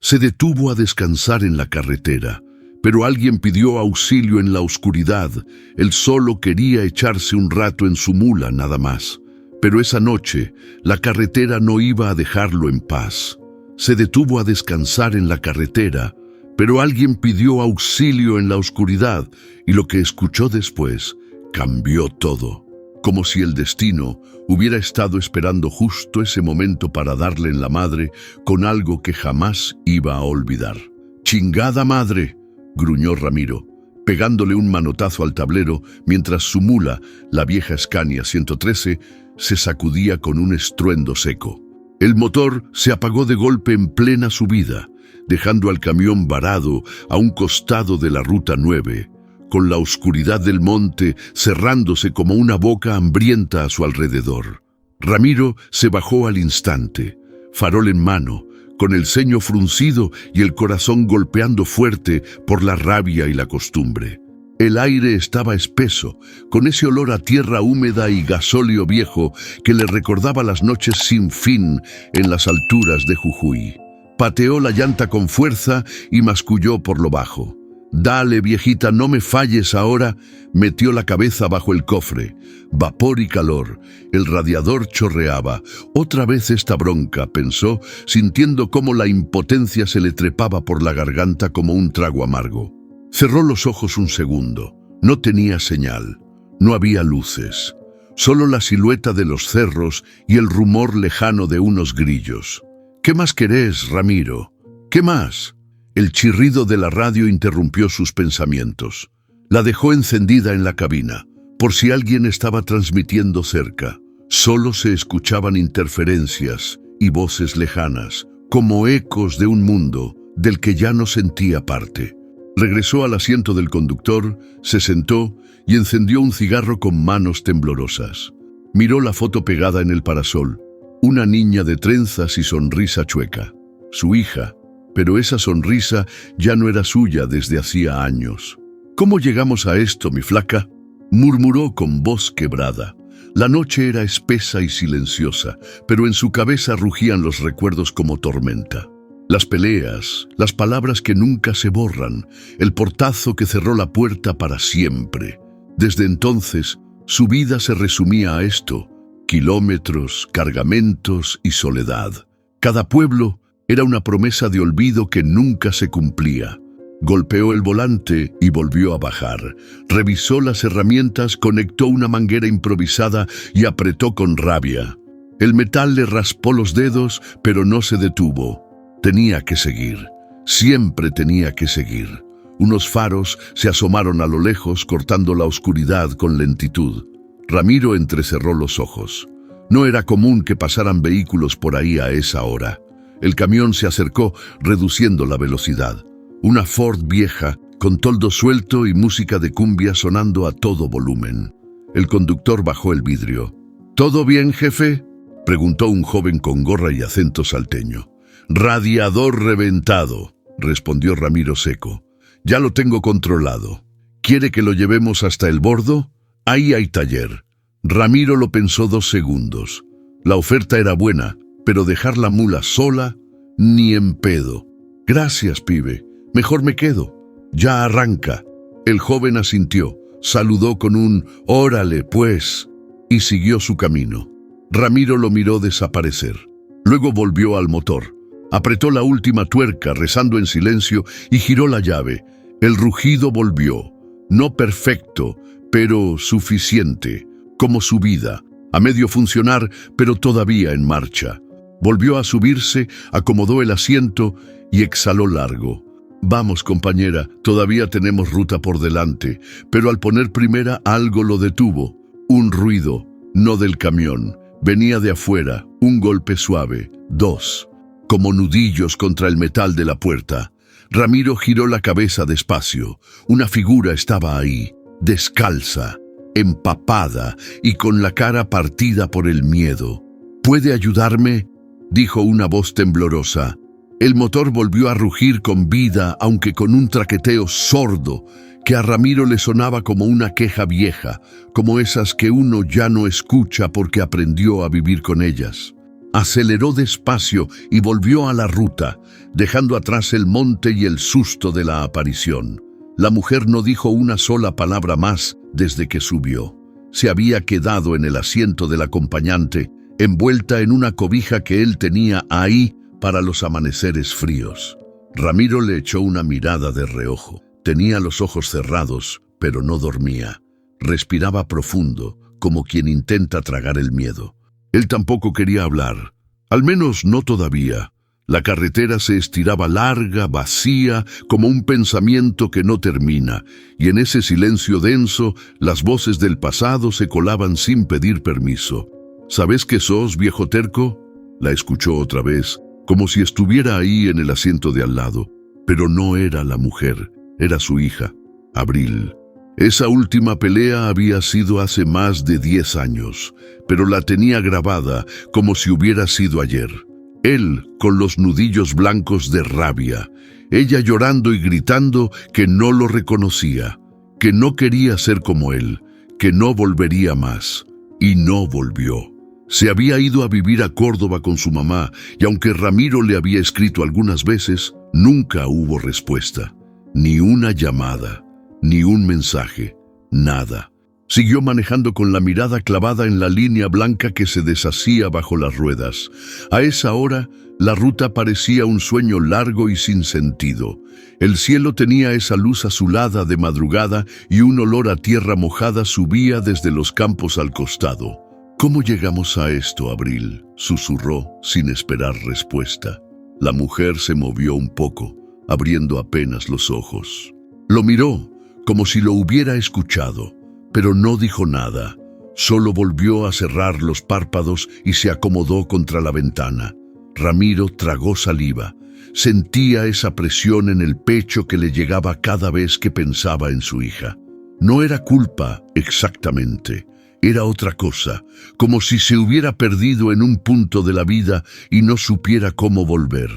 Se detuvo a descansar en la carretera, pero alguien pidió auxilio en la oscuridad. Él solo quería echarse un rato en su mula, nada más. Pero esa noche, la carretera no iba a dejarlo en paz. Se detuvo a descansar en la carretera, pero alguien pidió auxilio en la oscuridad, y lo que escuchó después cambió todo. Como si el destino hubiera estado esperando justo ese momento para darle en la madre con algo que jamás iba a olvidar. «¡Chingada madre!», gruñó Ramiro, pegándole un manotazo al tablero mientras su mula, la vieja Scania 113, se sacudía con un estruendo seco. El motor se apagó de golpe en plena subida, dejando al camión varado a un costado de la Ruta 9, con la oscuridad del monte cerrándose como una boca hambrienta a su alrededor. Ramiro se bajó al instante, farol en mano, con el ceño fruncido y el corazón golpeando fuerte por la rabia y la costumbre. El aire estaba espeso, con ese olor a tierra húmeda y gasóleo viejo que le recordaba las noches sin fin en las alturas de Jujuy. Pateó la llanta con fuerza y masculló por lo bajo. «Dale, viejita, no me falles ahora», metió la cabeza bajo el cofre. Vapor y calor, el radiador chorreaba. Otra vez esta bronca, pensó, sintiendo cómo la impotencia se le trepaba por la garganta como un trago amargo. Cerró los ojos un segundo. No tenía señal, no había luces, solo la silueta de los cerros y el rumor lejano de unos grillos. «¿Qué más querés, Ramiro? ¿Qué más?». El chirrido de la radio interrumpió sus pensamientos. La dejó encendida en la cabina, por si alguien estaba transmitiendo cerca. Solo se escuchaban interferencias y voces lejanas, como ecos de un mundo del que ya no sentía parte. Regresó al asiento del conductor, se sentó y encendió un cigarro con manos temblorosas. Miró la foto pegada en el parasol, una niña de trenzas y sonrisa chueca. Su hija, pero esa sonrisa ya no era suya desde hacía años. «¿Cómo llegamos a esto, mi flaca?», murmuró con voz quebrada. La noche era espesa y silenciosa, pero en su cabeza rugían los recuerdos como tormenta. Las peleas, las palabras que nunca se borran, el portazo que cerró la puerta para siempre. Desde entonces, su vida se resumía a esto: kilómetros, cargamentos y soledad. Cada pueblo era una promesa de olvido que nunca se cumplía. Golpeó el volante y volvió a bajar. Revisó las herramientas, conectó una manguera improvisada y apretó con rabia. El metal le raspó los dedos, pero no se detuvo. Tenía que seguir. Siempre tenía que seguir. Unos faros se asomaron a lo lejos, cortando la oscuridad con lentitud. Ramiro entrecerró los ojos. No era común que pasaran vehículos por ahí a esa hora. El camión se acercó, reduciendo la velocidad. Una Ford vieja, con toldo suelto y música de cumbia sonando a todo volumen. El conductor bajó el vidrio. «¿Todo bien, jefe?», preguntó un joven con gorra y acento salteño. «Radiador reventado», respondió Ramiro seco. «Ya lo tengo controlado. ¿Quiere que lo llevemos hasta el bordo? Ahí hay taller». Ramiro lo pensó 2 segundos. La oferta era buena, pero dejar la mula sola, ni en pedo. «Gracias, pibe. Mejor me quedo. Ya arranca». El joven asintió, saludó con un «Órale, pues», y siguió su camino. Ramiro lo miró desaparecer. Luego volvió al motor. Apretó la última tuerca, rezando en silencio, y giró la llave. El rugido volvió. No perfecto, pero suficiente, como su vida, a medio funcionar, pero todavía en marcha. Volvió a subirse, acomodó el asiento y exhaló largo. «Vamos, compañera, todavía tenemos ruta por delante», pero al poner primera algo lo detuvo. Un ruido, no del camión, venía de afuera, un golpe suave, 2, como nudillos contra el metal de la puerta. Ramiro giró la cabeza despacio. Una figura estaba ahí, descalza, empapada y con la cara partida por el miedo. «¿Puede ayudarme?», dijo una voz temblorosa. El motor volvió a rugir con vida, aunque con un traqueteo sordo que a Ramiro le sonaba como una queja vieja, como esas que uno ya no escucha porque aprendió a vivir con ellas. Aceleró despacio y volvió a la ruta, dejando atrás el monte y el susto de la aparición. La mujer no dijo una sola palabra más desde que subió. Se había quedado en el asiento del acompañante, envuelta en una cobija que él tenía ahí para los amaneceres fríos. Ramiro le echó una mirada de reojo. Tenía los ojos cerrados, pero no dormía. Respiraba profundo, como quien intenta tragar el miedo. Él tampoco quería hablar, al menos no todavía. La carretera se estiraba larga, vacía, como un pensamiento que no termina, y en ese silencio denso, las voces del pasado se colaban sin pedir permiso. ¿Sabes qué sos, viejo terco? La escuchó otra vez, como si estuviera ahí en el asiento de al lado. Pero no era la mujer, era su hija, Abril. Esa última pelea había sido hace más de 10 años, pero la tenía grabada como si hubiera sido ayer. Él con los nudillos blancos de rabia, ella llorando y gritando que no lo reconocía, que no quería ser como él, que no volvería más. Y no volvió. Se había ido a vivir a Córdoba con su mamá, y aunque Ramiro le había escrito algunas veces, nunca hubo respuesta. Ni una llamada, ni un mensaje, nada. Siguió manejando con la mirada clavada en la línea blanca que se deshacía bajo las ruedas. A esa hora, la ruta parecía un sueño largo y sin sentido. El cielo tenía esa luz azulada de madrugada y un olor a tierra mojada subía desde los campos al costado. ¿Cómo llegamos a esto, Abril?, susurró sin esperar respuesta. La mujer se movió un poco, abriendo apenas los ojos. Lo miró, como si lo hubiera escuchado, pero no dijo nada. Solo volvió a cerrar los párpados y se acomodó contra la ventana. Ramiro tragó saliva. Sentía esa presión en el pecho que le llegaba cada vez que pensaba en su hija. No era culpa, exactamente. Era otra cosa, como si se hubiera perdido en un punto de la vida y no supiera cómo volver.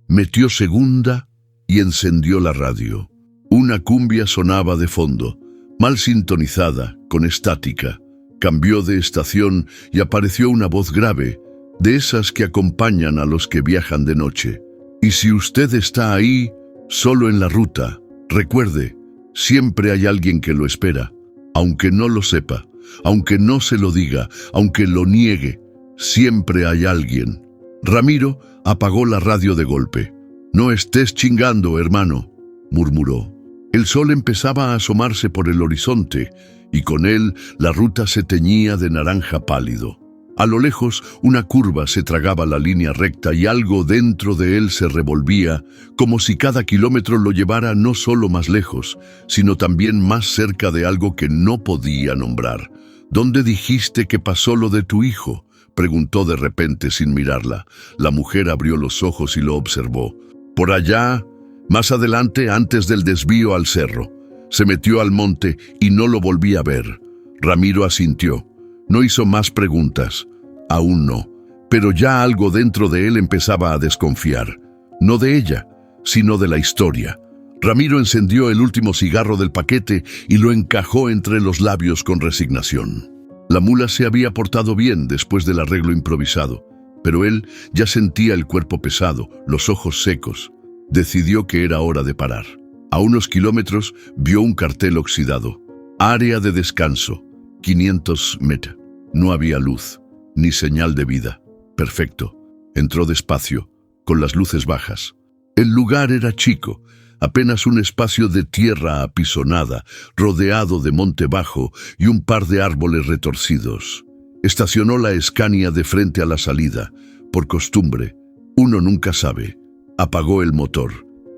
Metió segunda y encendió la radio. Una cumbia sonaba de fondo, mal sintonizada, con estática. Cambió de estación y apareció una voz grave, de esas que acompañan a los que viajan de noche. Y si usted está ahí, solo en la ruta, recuerde, siempre hay alguien que lo espera, aunque no lo sepa, aunque no se lo diga, aunque lo niegue, siempre hay alguien. Ramiro apagó la radio de golpe. «No estés chingando, hermano», murmuró. El sol empezaba a asomarse por el horizonte, y con él la ruta se teñía de naranja pálido. A lo lejos, una curva se tragaba la línea recta y algo dentro de él se revolvía, como si cada kilómetro lo llevara no solo más lejos, sino también más cerca de algo que no podía nombrar. «¿Dónde dijiste que pasó lo de tu hijo?», preguntó de repente sin mirarla. La mujer abrió los ojos y lo observó. «Por allá, más adelante, antes del desvío al cerro. Se metió al monte y no lo volví a ver». Ramiro asintió. No hizo más preguntas. Aún no. Pero ya algo dentro de él empezaba a desconfiar. No de ella, sino de la historia. Ramiro encendió el último cigarro del paquete y lo encajó entre los labios con resignación. La mula se había portado bien después del arreglo improvisado, pero él ya sentía el cuerpo pesado, los ojos secos. Decidió que era hora de parar. A unos kilómetros vio un cartel oxidado. Área de descanso. 500 metros. No había luz, ni señal de vida. Perfecto. Entró despacio, con las luces bajas. El lugar era chico, apenas un espacio de tierra apisonada, rodeado de monte bajo y un par de árboles retorcidos. Estacionó la Scania de frente a la salida. Por costumbre, uno nunca sabe. Apagó el motor.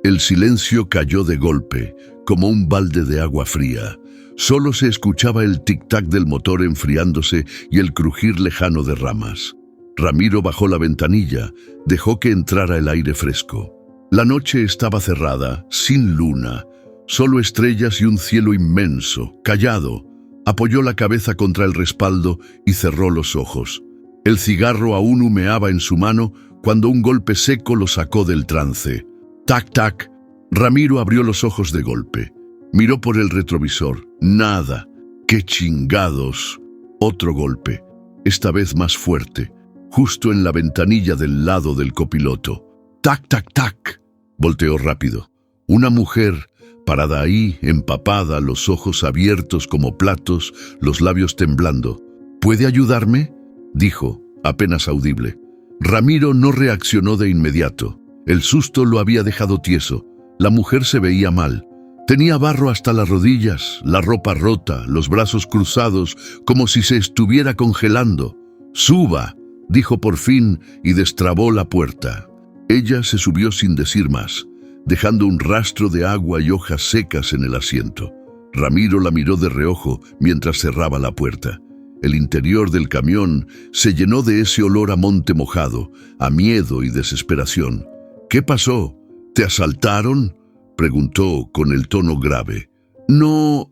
El silencio cayó de golpe, como un balde de agua fría. Solo se escuchaba el tic-tac del motor enfriándose y el crujir lejano de ramas. Ramiro bajó la ventanilla, dejó que entrara el aire fresco. La noche estaba cerrada, sin luna, solo estrellas y un cielo inmenso, callado. Apoyó la cabeza contra el respaldo y cerró los ojos. El cigarro aún humeaba en su mano cuando un golpe seco lo sacó del trance. ¡Tac-tac! Ramiro abrió los ojos de golpe. Miró por el retrovisor. Nada. ¡Qué chingados! Otro golpe, esta vez más fuerte. justo en la ventanilla del lado del copiloto. ¡Tac, tac, tac! Volteó rápido. Una mujer, parada ahí, empapada, los ojos abiertos como platos, los labios temblando. ¿Puede ayudarme?, dijo, apenas audible. Ramiro no reaccionó de inmediato. El susto lo había dejado tieso. La mujer se veía mal. Tenía barro hasta las rodillas, la ropa rota, los brazos cruzados, como si se estuviera congelando. «Suba», dijo por fin y destrabó la puerta. Ella se subió sin decir más, dejando un rastro de agua y hojas secas en el asiento. Ramiro la miró de reojo mientras cerraba la puerta. El interior del camión se llenó de ese olor a monte mojado, a miedo y desesperación. «¿Qué pasó? ¿Te asaltaron?», preguntó con el tono grave. «No,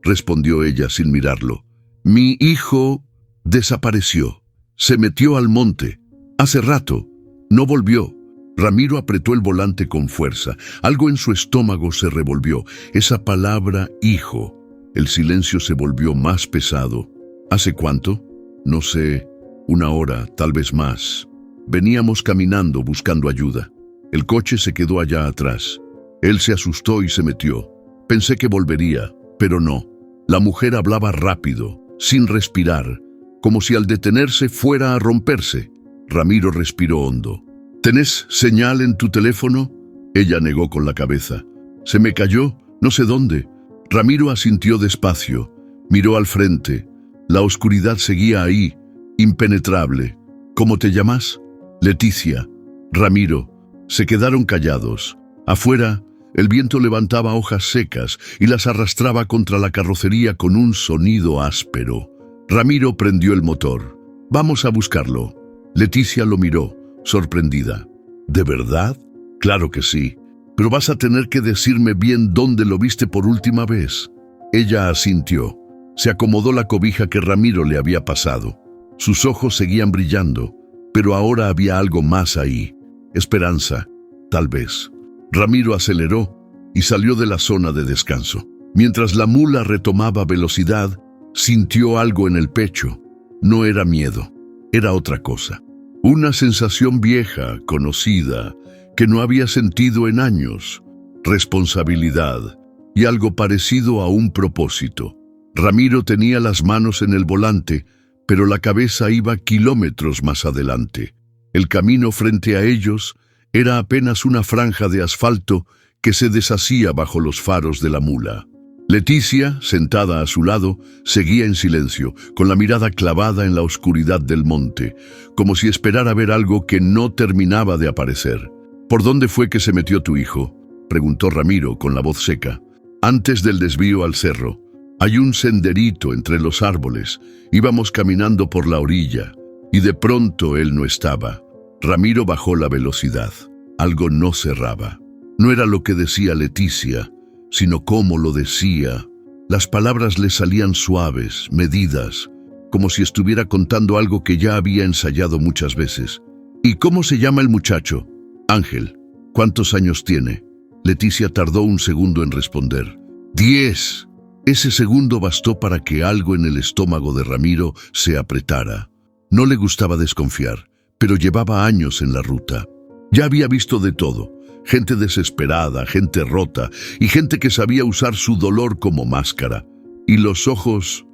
respondió ella sin mirarlo. «Mi hijo desapareció. Se metió al monte. Hace rato. No volvió». Ramiro apretó el volante con fuerza. Algo en su estómago se revolvió. Esa palabra hijo. El silencio se volvió más pesado. ¿Hace cuánto? No sé. 1 hora, tal vez más. Veníamos caminando buscando ayuda. El coche se quedó allá atrás. Él se asustó y se metió. Pensé que volvería, pero no. La mujer hablaba rápido, sin respirar, como si al detenerse fuera a romperse. Ramiro respiró hondo. «¿Tenés señal en tu teléfono?», ella negó con la cabeza. «Se me cayó, no sé dónde». Ramiro asintió despacio, miró al frente. La oscuridad seguía ahí, impenetrable. «¿Cómo te llamas?». «Leticia». «Ramiro». Se quedaron callados. Afuera, el viento levantaba hojas secas y las arrastraba contra la carrocería con un sonido áspero. Ramiro prendió el motor. «Vamos a buscarlo». Leticia lo miró, sorprendida. «¿De verdad?». «Claro que sí. Pero vas a tener que decirme bien dónde lo viste por última vez». Ella asintió. Se acomodó la cobija que Ramiro le había pasado. Sus ojos seguían brillando, pero ahora había algo más ahí. Esperanza, tal vez. Ramiro aceleró y salió de la zona de descanso. Mientras la mula retomaba velocidad, sintió algo en el pecho. No era miedo, era otra cosa. Una sensación vieja, conocida, que no había sentido en años. Responsabilidad y algo parecido a un propósito. Ramiro tenía las manos en el volante, pero la cabeza iba kilómetros más adelante. El camino frente a ellos era apenas una franja de asfalto que se deshacía bajo los faros de la mula. Leticia, sentada a su lado, seguía en silencio, con la mirada clavada en la oscuridad del monte, como si esperara ver algo que no terminaba de aparecer. «¿Por dónde fue que se metió tu hijo?», preguntó Ramiro con la voz seca. «Antes del desvío al cerro. Hay un senderito entre los árboles. Íbamos caminando por la orilla, y de pronto él no estaba». Ramiro bajó la velocidad. Algo no cerraba. No era lo que decía Leticia, sino cómo lo decía. Las palabras le salían suaves, medidas, como si estuviera contando algo que ya había ensayado muchas veces. «¿Y cómo se llama el muchacho?». «Ángel». «¿Cuántos años tiene?». Leticia tardó un segundo en responder. 10. Ese segundo bastó para que algo en el estómago de Ramiro se apretara. No le gustaba desconfiar, pero llevaba años en la ruta. Ya había visto de todo. Gente desesperada, gente rota y gente que sabía usar su dolor como máscara. Y los ojos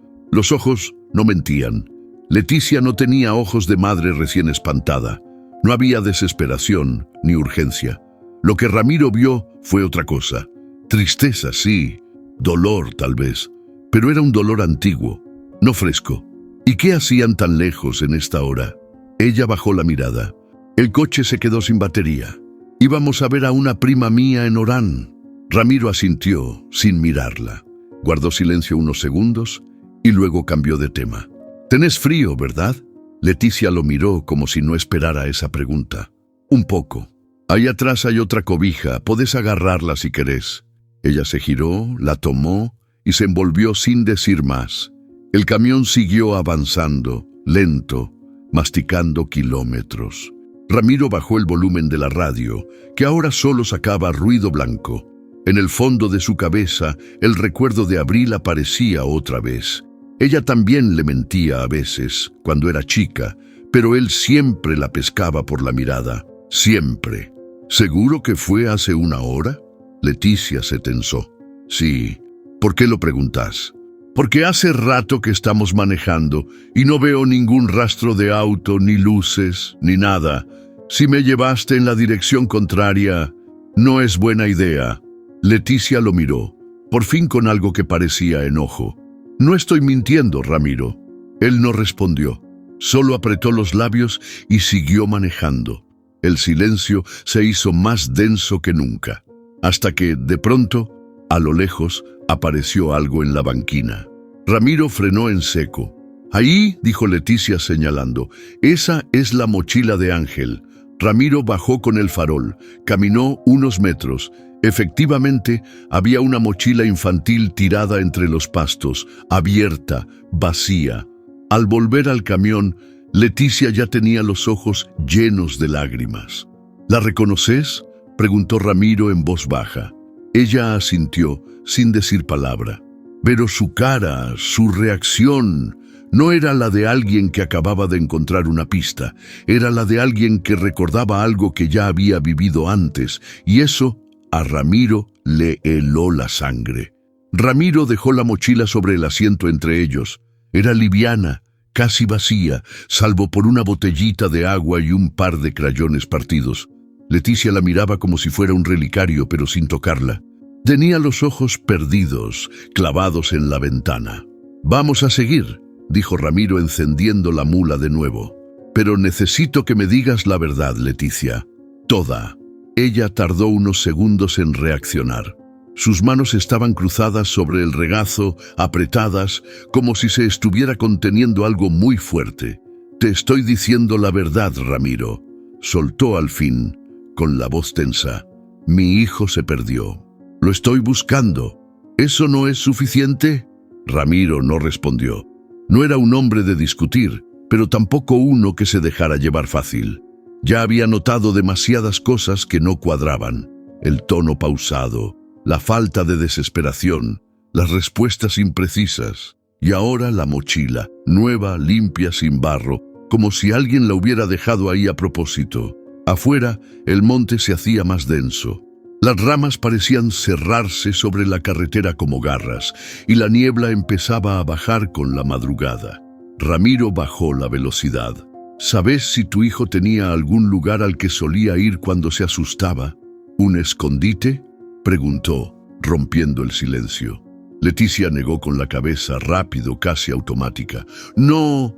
no mentían. Leticia no tenía ojos de madre recién espantada. No había desesperación ni urgencia. Lo que Ramiro vio fue otra cosa. Tristeza, sí. Dolor, tal vez. Pero era un dolor antiguo, no fresco. ¿Y qué hacían tan lejos en esta hora? Ella bajó la mirada. El coche se quedó sin batería. «Íbamos a ver a una prima mía en Orán». Ramiro asintió, sin mirarla. Guardó silencio unos segundos y luego cambió de tema. «Tenés frío, ¿verdad?». Leticia lo miró como si no esperara esa pregunta. «Un poco. Ahí atrás hay otra cobija, podés agarrarla si querés». Ella se giró, la tomó y se envolvió sin decir más. El camión siguió avanzando, lento, masticando kilómetros. Ramiro bajó el volumen de la radio, que ahora solo sacaba ruido blanco. En el fondo de su cabeza, el recuerdo de Abril aparecía otra vez. Ella también le mentía a veces, cuando era chica, pero él siempre la pescaba por la mirada, siempre. ¿Seguro que fue hace una hora? Leticia se tensó. Sí. ¿Por qué lo preguntas? Porque hace rato que estamos manejando y no veo ningún rastro de auto, ni luces, ni nada. Si me llevaste en la dirección contraria, no es buena idea. Leticia lo miró, por fin con algo que parecía enojo. No estoy mintiendo, Ramiro. Él no respondió, solo apretó los labios y siguió manejando. El silencio se hizo más denso que nunca, hasta que, de pronto, a lo lejos, apareció algo en la banquina. Ramiro frenó en seco. Ahí, dijo Leticia señalando, esa es la mochila de Ángel. Ramiro bajó con el farol, caminó unos metros. Efectivamente, había una mochila infantil tirada entre los pastos, abierta, vacía. Al volver al camión, Leticia ya tenía los ojos llenos de lágrimas. ¿La reconoces?, preguntó Ramiro en voz baja. Ella asintió, sin decir palabra. Pero su cara, su reacción, no era la de alguien que acababa de encontrar una pista, era la de alguien que recordaba algo que ya había vivido antes, y eso a Ramiro le heló la sangre. Ramiro dejó la mochila sobre el asiento entre ellos. Era liviana, casi vacía, salvo por una botellita de agua y un par de crayones partidos. Leticia la miraba como si fuera un relicario, pero sin tocarla. Tenía los ojos perdidos, clavados en la ventana. «Vamos a seguir», dijo Ramiro encendiendo la mula de nuevo. «Pero necesito que me digas la verdad, Leticia. Toda». Ella tardó unos segundos en reaccionar. Sus manos estaban cruzadas sobre el regazo, apretadas, como si se estuviera conteniendo algo muy fuerte. «Te estoy diciendo la verdad, Ramiro», soltó al fin, con la voz tensa. «Mi hijo se perdió. Lo estoy buscando. ¿Eso no es suficiente?» Ramiro no respondió. No era un hombre de discutir, pero tampoco uno que se dejara llevar fácil. Ya había notado demasiadas cosas que no cuadraban. El tono pausado, la falta de desesperación, las respuestas imprecisas. Y ahora la mochila, nueva, limpia, sin barro, como si alguien la hubiera dejado ahí a propósito. Afuera, el monte se hacía más denso. Las ramas parecían cerrarse sobre la carretera como garras, y la niebla empezaba a bajar con la madrugada. Ramiro bajó la velocidad. ¿Sabes si tu hijo tenía algún lugar al que solía ir cuando se asustaba? ¿Un escondite?, preguntó, rompiendo el silencio. Leticia negó con la cabeza, rápido, casi automática. No,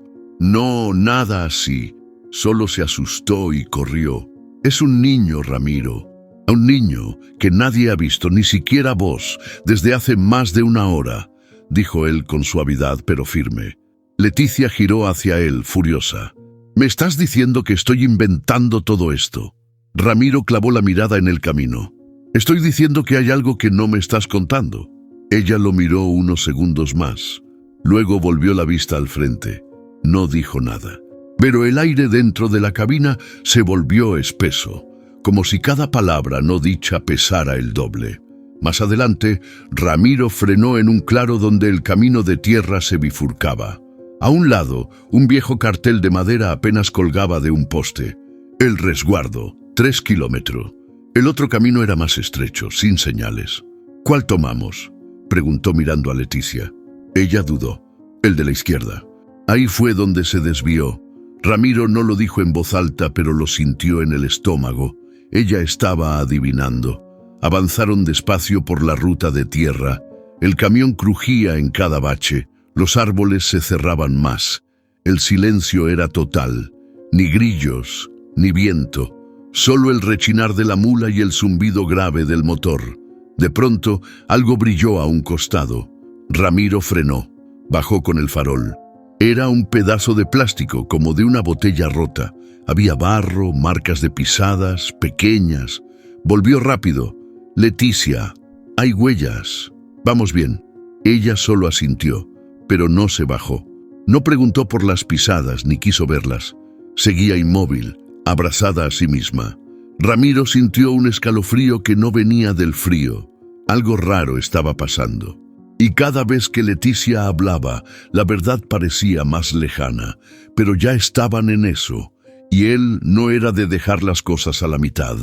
nada así. Solo se asustó y corrió. Es un niño, Ramiro. Un niño que nadie ha visto, ni siquiera vos, desde hace más de una hora, dijo él con suavidad pero firme. Leticia giró hacia él, furiosa. ¿Me estás diciendo que estoy inventando todo esto? Ramiro clavó la mirada en el camino. Estoy diciendo que hay algo que no me estás contando. Ella lo miró unos segundos más. Luego volvió la vista al frente. No dijo nada. Pero el aire dentro de la cabina se volvió espeso, como si cada palabra no dicha pesara el doble. Más adelante, Ramiro frenó en un claro donde el camino de tierra se bifurcaba. A un lado, un viejo cartel de madera apenas colgaba de un poste. El resguardo, 3 kilómetros. El otro camino era más estrecho, sin señales. ¿Cuál tomamos?, preguntó mirando a Leticia. Ella dudó. El de la izquierda. Ahí fue donde se desvió. Ramiro no lo dijo en voz alta, pero lo sintió en el estómago. Ella estaba adivinando. Avanzaron despacio por la ruta de tierra. El camión crujía en cada bache. Los árboles se cerraban más. El silencio era total. Ni grillos, ni viento. Solo el rechinar de la mula y el zumbido grave del motor. De pronto, algo brilló a un costado. Ramiro frenó. Bajó con el farol. Era un pedazo de plástico, como de una botella rota. Había barro, marcas de pisadas, pequeñas. Volvió rápido. Leticia, hay huellas. Vamos bien. Ella solo asintió, pero no se bajó. No preguntó por las pisadas ni quiso verlas. Seguía inmóvil, abrazada a sí misma. Ramiro sintió un escalofrío que no venía del frío. Algo raro estaba pasando. Y cada vez que Leticia hablaba, la verdad parecía más lejana, pero ya estaban en eso, y él no era de dejar las cosas a la mitad.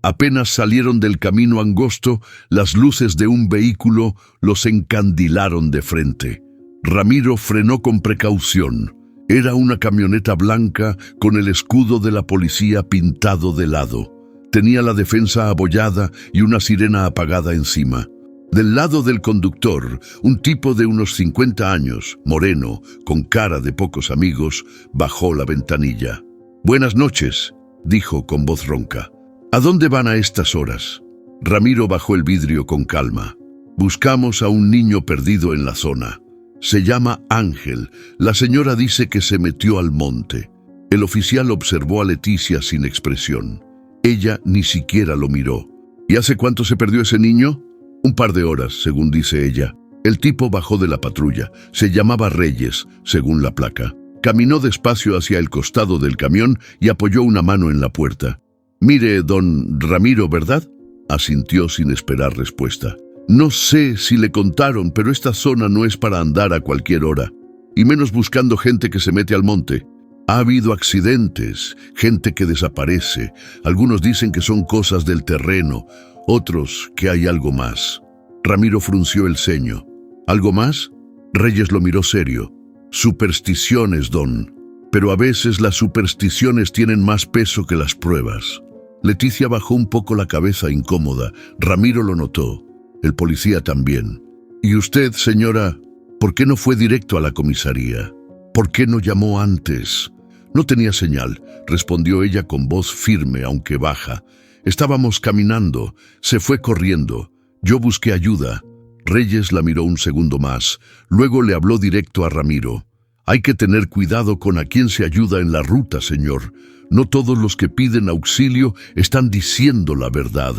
Apenas salieron del camino angosto, las luces de un vehículo los encandilaron de frente. Ramiro frenó con precaución. Era una camioneta blanca con el escudo de la policía pintado de lado. Tenía la defensa abollada y una sirena apagada encima. Del lado del conductor, un tipo de unos 50 años, moreno, con cara de pocos amigos, bajó la ventanilla. «Buenas noches», dijo con voz ronca. «¿A dónde van a estas horas?» Ramiro bajó el vidrio con calma. «Buscamos a un niño perdido en la zona. Se llama Ángel. La señora dice que se metió al monte». El oficial observó a Leticia sin expresión. Ella ni siquiera lo miró. «¿Y hace cuánto se perdió ese niño?» «Un par de horas, según dice ella». El tipo bajó de la patrulla. Se llamaba Reyes, según la placa. Caminó despacio hacia el costado del camión y apoyó una mano en la puerta. «Mire, don Ramiro, ¿verdad?», asintió sin esperar respuesta. «No sé si le contaron, pero esta zona no es para andar a cualquier hora, y menos buscando gente que se mete al monte. Ha habido accidentes, gente que desaparece. Algunos dicen que son cosas del terreno, otros que hay algo más». Ramiro frunció el ceño. «¿Algo más?». Reyes lo miró serio. «Supersticiones, don. Pero a veces las supersticiones tienen más peso que las pruebas». Leticia bajó un poco la cabeza incómoda. Ramiro lo notó. El policía también. «¿Y usted, señora, por qué no fue directo a la comisaría? ¿Por qué no llamó antes?» «No tenía señal», respondió ella con voz firme, aunque baja. «Estábamos caminando. Se fue corriendo. Yo busqué ayuda». Reyes la miró un segundo más. Luego le habló directo a Ramiro. «Hay que tener cuidado con a quién se ayuda en la ruta, señor. No todos los que piden auxilio están diciendo la verdad,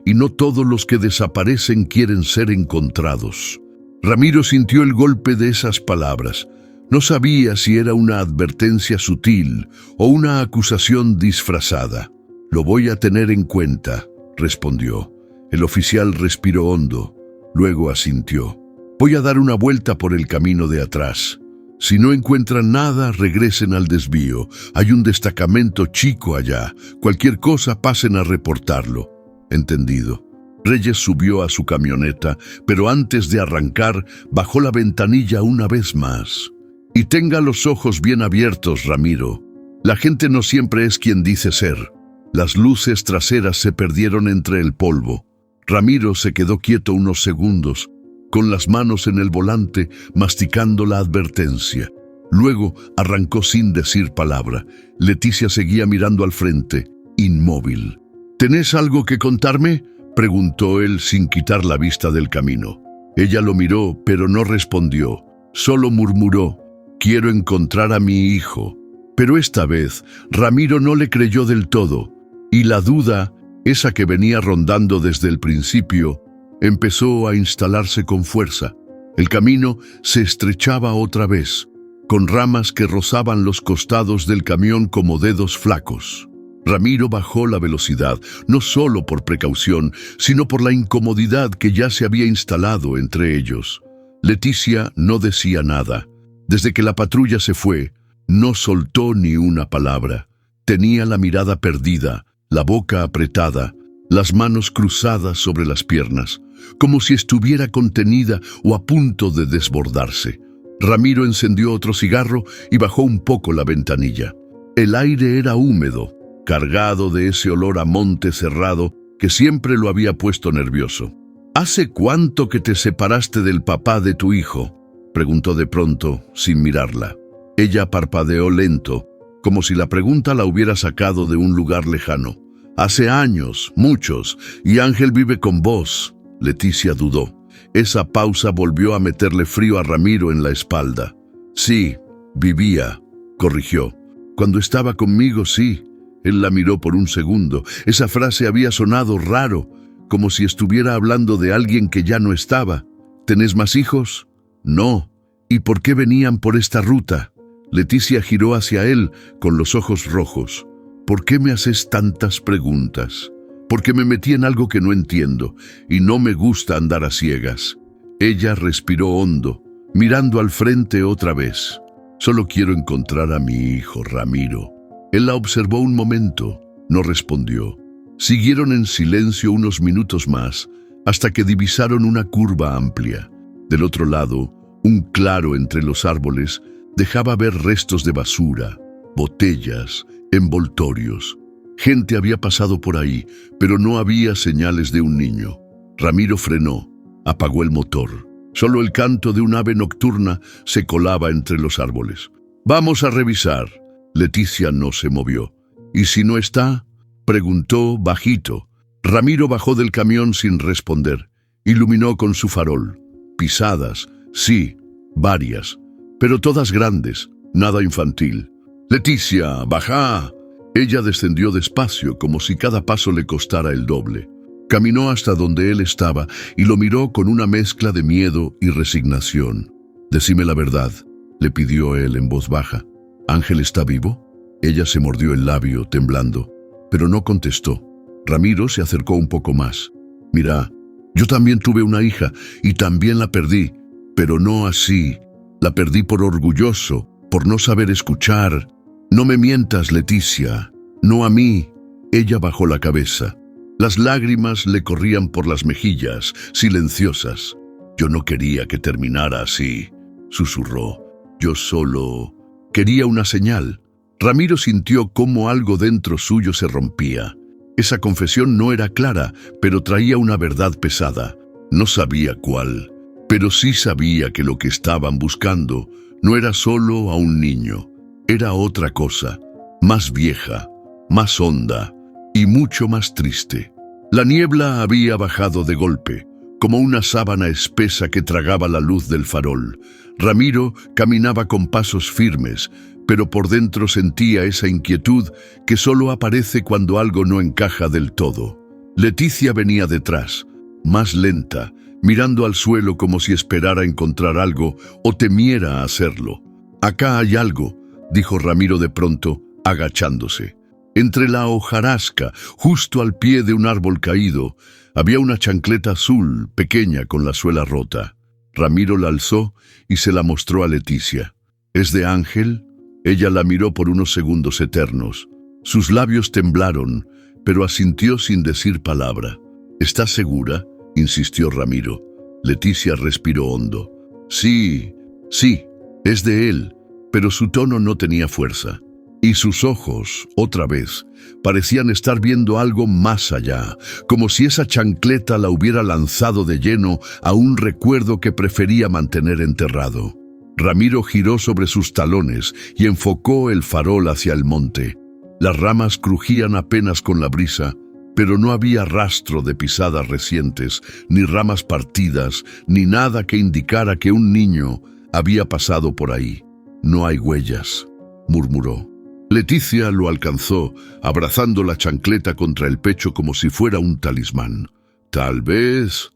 y no todos los que desaparecen quieren ser encontrados». Ramiro sintió el golpe de esas palabras. No sabía si era una advertencia sutil o una acusación disfrazada. «Lo voy a tener en cuenta», respondió. El oficial respiró hondo. Luego asintió. «Voy a dar una vuelta por el camino de atrás. Si no encuentran nada, regresen al desvío. Hay un destacamento chico allá. Cualquier cosa, pasen a reportarlo». «Entendido». Reyes subió a su camioneta, pero antes de arrancar, bajó la ventanilla una vez más. «Y tenga los ojos bien abiertos, Ramiro. La gente no siempre es quien dice ser». Las luces traseras se perdieron entre el polvo. Ramiro se quedó quieto unos segundos, con las manos en el volante, masticando la advertencia. Luego arrancó sin decir palabra. Leticia seguía mirando al frente, inmóvil. «¿Tenés algo que contarme?», preguntó él sin quitar la vista del camino. Ella lo miró, pero no respondió. Solo murmuró: «Quiero encontrar a mi hijo». Pero esta vez Ramiro no le creyó del todo, y la duda, esa que venía rondando desde el principio, empezó a instalarse con fuerza. El camino se estrechaba otra vez, con ramas que rozaban los costados del camión como dedos flacos. Ramiro bajó la velocidad, no solo por precaución, sino por la incomodidad que ya se había instalado entre ellos. Leticia no decía nada. Desde que la patrulla se fue, no soltó ni una palabra. Tenía la mirada perdida, la boca apretada, las manos cruzadas sobre las piernas, como si estuviera contenida o a punto de desbordarse. Ramiro encendió otro cigarro y bajó un poco la ventanilla. El aire era húmedo, cargado de ese olor a monte cerrado que siempre lo había puesto nervioso. «¿Hace cuánto que te separaste del papá de tu hijo?», preguntó de pronto, sin mirarla. Ella parpadeó lento, como si la pregunta la hubiera sacado de un lugar lejano. «Hace años, muchos, y Ángel vive con vos». Leticia dudó. Esa pausa volvió a meterle frío a Ramiro en la espalda. «Sí, vivía», corrigió. «Cuando estaba conmigo, sí». Él la miró por un segundo. Esa frase había sonado raro, como si estuviera hablando de alguien que ya no estaba. «¿Tenés más hijos?». «No». «¿Y por qué venían por esta ruta?». Leticia giró hacia él con los ojos rojos. «¿Por qué me haces tantas preguntas?». «Porque me metí en algo que no entiendo, y no me gusta andar a ciegas». Ella respiró hondo, mirando al frente otra vez. Solo quiero encontrar a mi hijo, Ramiro. Él la observó un momento, no respondió. Siguieron en silencio unos minutos más, hasta que divisaron una curva amplia. Del otro lado, un claro entre los árboles dejaba ver restos de basura, botellas, envoltorios. Gente había pasado por ahí, pero no había señales de un niño. Ramiro frenó, apagó el motor. Solo el canto de un ave nocturna se colaba entre los árboles. «Vamos a revisar». Leticia no se movió. «¿Y si no está?», preguntó bajito. Ramiro bajó del camión sin responder. Iluminó con su farol. Pisadas, sí, varias, pero todas grandes, nada infantil. «Leticia, baja». Ella descendió despacio, como si cada paso le costara el doble. Caminó hasta donde él estaba y lo miró con una mezcla de miedo y resignación. «Decime la verdad», le pidió él en voz baja. «¿Ángel está vivo?». Ella se mordió el labio, temblando, pero no contestó. Ramiro se acercó un poco más. «Mira, yo también tuve una hija y también la perdí, pero no así. La perdí por orgulloso, por no saber escuchar. No me mientas, Leticia, no a mí». Ella bajó la cabeza. Las lágrimas le corrían por las mejillas, silenciosas. «Yo no quería que terminara así», susurró. «Yo solo quería una señal». Ramiro sintió cómo algo dentro suyo se rompía. Esa confesión no era clara, pero traía una verdad pesada. No sabía cuál, pero sí sabía que lo que estaban buscando no era solo a un niño. Era otra cosa, más vieja, más honda y mucho más triste. La niebla había bajado de golpe, como una sábana espesa que tragaba la luz del farol. Ramiro caminaba con pasos firmes, pero por dentro sentía esa inquietud que solo aparece cuando algo no encaja del todo. Leticia venía detrás, más lenta, mirando al suelo como si esperara encontrar algo o temiera hacerlo. «Acá hay algo», dijo Ramiro de pronto, agachándose. Entre la hojarasca, justo al pie de un árbol caído, había una chancleta azul, pequeña, con la suela rota. Ramiro la alzó y se la mostró a Leticia. «¿Es de Ángel?». Ella la miró por unos segundos eternos. Sus labios temblaron, pero asintió sin decir palabra. «¿Estás segura?», insistió Ramiro. Leticia respiró hondo. «Sí, sí, es de él», pero su tono no tenía fuerza. Y sus ojos, otra vez, parecían estar viendo algo más allá, como si esa chancleta la hubiera lanzado de lleno a un recuerdo que prefería mantener enterrado. Ramiro giró sobre sus talones y enfocó el farol hacia el monte. Las ramas crujían apenas con la brisa, pero no había rastro de pisadas recientes, ni ramas partidas, ni nada que indicara que un niño había pasado por ahí. «No hay huellas», murmuró. Leticia lo alcanzó, abrazando la chancleta contra el pecho como si fuera un talismán. Tal vez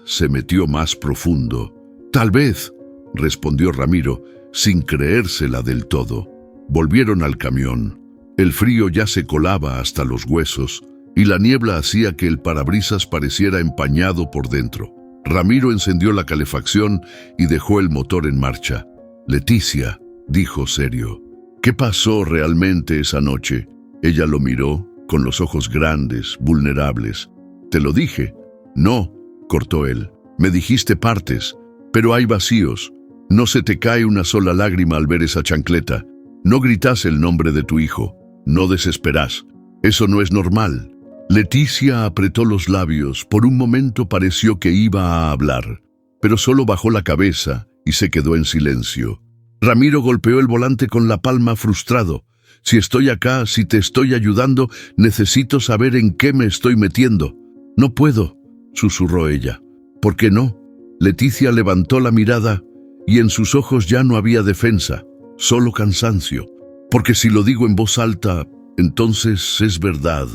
se metió más profundo. «Tal vez», respondió Ramiro, sin creérsela del todo. Volvieron al camión. El frío ya se colaba hasta los huesos, y la niebla hacía que el parabrisas pareciera empañado por dentro. Ramiro encendió la calefacción y dejó el motor en marcha. «Leticia», dijo serio, «¿qué pasó realmente esa noche?». Ella lo miró, con los ojos grandes, vulnerables. «Te lo dije». «No», cortó él, «me dijiste partes, pero hay vacíos. No se te cae una sola lágrima al ver esa chancleta. No gritas el nombre de tu hijo. No desesperás. Eso no es normal». Leticia apretó los labios. Por un momento pareció que iba a hablar, pero solo bajó la cabeza y se quedó en silencio. Ramiro golpeó el volante con la palma frustrado. «Si estoy acá, si te estoy ayudando, necesito saber en qué me estoy metiendo». «No puedo», susurró ella. «¿Por qué no?». Leticia levantó la mirada y en sus ojos ya no había defensa, solo cansancio. «Porque si lo digo en voz alta, entonces es verdad».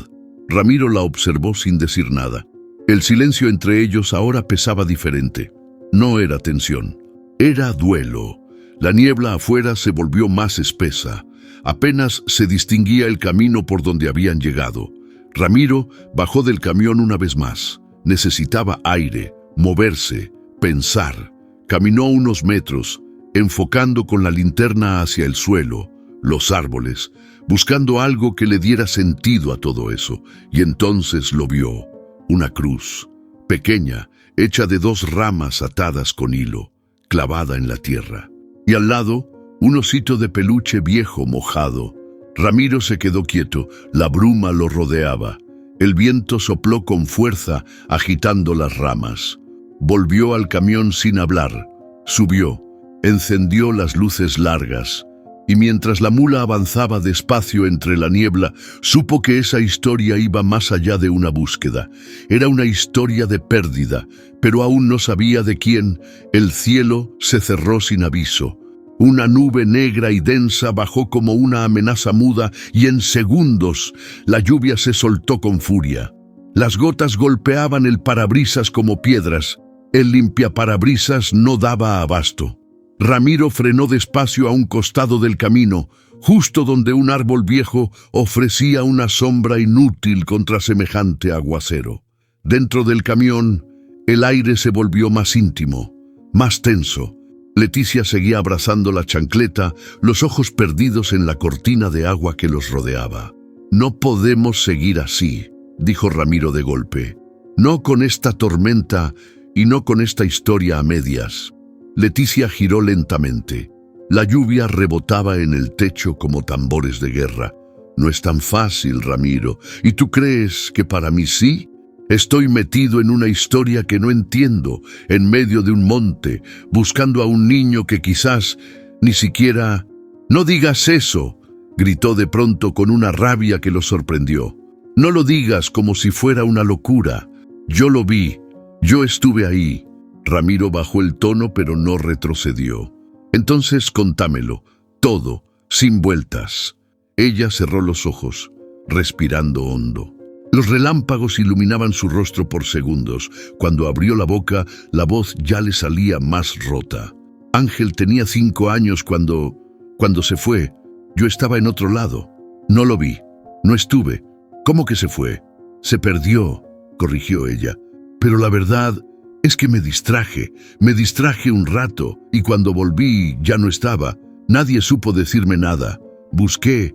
Ramiro la observó sin decir nada. El silencio entre ellos ahora pesaba diferente. No era tensión, era duelo. La niebla afuera se volvió más espesa. Apenas se distinguía el camino por donde habían llegado. Ramiro bajó del camión una vez más. Necesitaba aire, moverse, Pensar. Caminó unos metros, enfocando con la linterna hacia el suelo, los árboles, buscando algo que le diera sentido a todo eso, y entonces lo vio. Una cruz, pequeña, hecha de 2 ramas atadas con hilo, clavada en la tierra. Y al lado, un osito de peluche viejo mojado. Ramiro se quedó quieto, la bruma lo rodeaba. El viento sopló con fuerza, agitando las ramas. Volvió al camión sin hablar, subió, encendió las luces largas, y mientras la mula avanzaba despacio entre la niebla, supo que esa historia iba más allá de una búsqueda. Era una historia de pérdida, pero aún no sabía de quién. El cielo se cerró sin aviso. Una nube negra y densa bajó como una amenaza muda y en segundos la lluvia se soltó con furia. Las gotas golpeaban el parabrisas como piedras. El limpiaparabrisas no daba abasto. Ramiro frenó despacio a un costado del camino, justo donde un árbol viejo ofrecía una sombra inútil contra semejante aguacero. Dentro del camión, el aire se volvió más íntimo, más tenso. Leticia seguía abrazando la chancleta, los ojos perdidos en la cortina de agua que los rodeaba. «No podemos seguir así», dijo Ramiro de golpe. «No con esta tormenta y no con esta historia a medias». Leticia giró lentamente. La lluvia rebotaba en el techo como tambores de guerra. «No es tan fácil, Ramiro. ¿Y tú crees que para mí sí? Estoy metido en una historia que no entiendo, en medio de un monte, buscando a un niño que quizás ni siquiera...» «No digas eso», gritó de pronto con una rabia que lo sorprendió. «No lo digas como si fuera una locura. Yo lo vi, yo estuve ahí». Ramiro bajó el tono pero no retrocedió. «Entonces contámelo, todo, sin vueltas». Ella cerró los ojos, respirando hondo. Los relámpagos iluminaban su rostro por segundos. Cuando abrió la boca, la voz ya le salía más rota. «Ángel tenía 5 años cuando se fue. Yo estaba en otro lado. No lo vi. No estuve. ¿Cómo que se fue?» «Se perdió», corrigió ella. «Pero la verdad es que me distraje un rato, y cuando volví ya no estaba. Nadie supo decirme nada. Busqué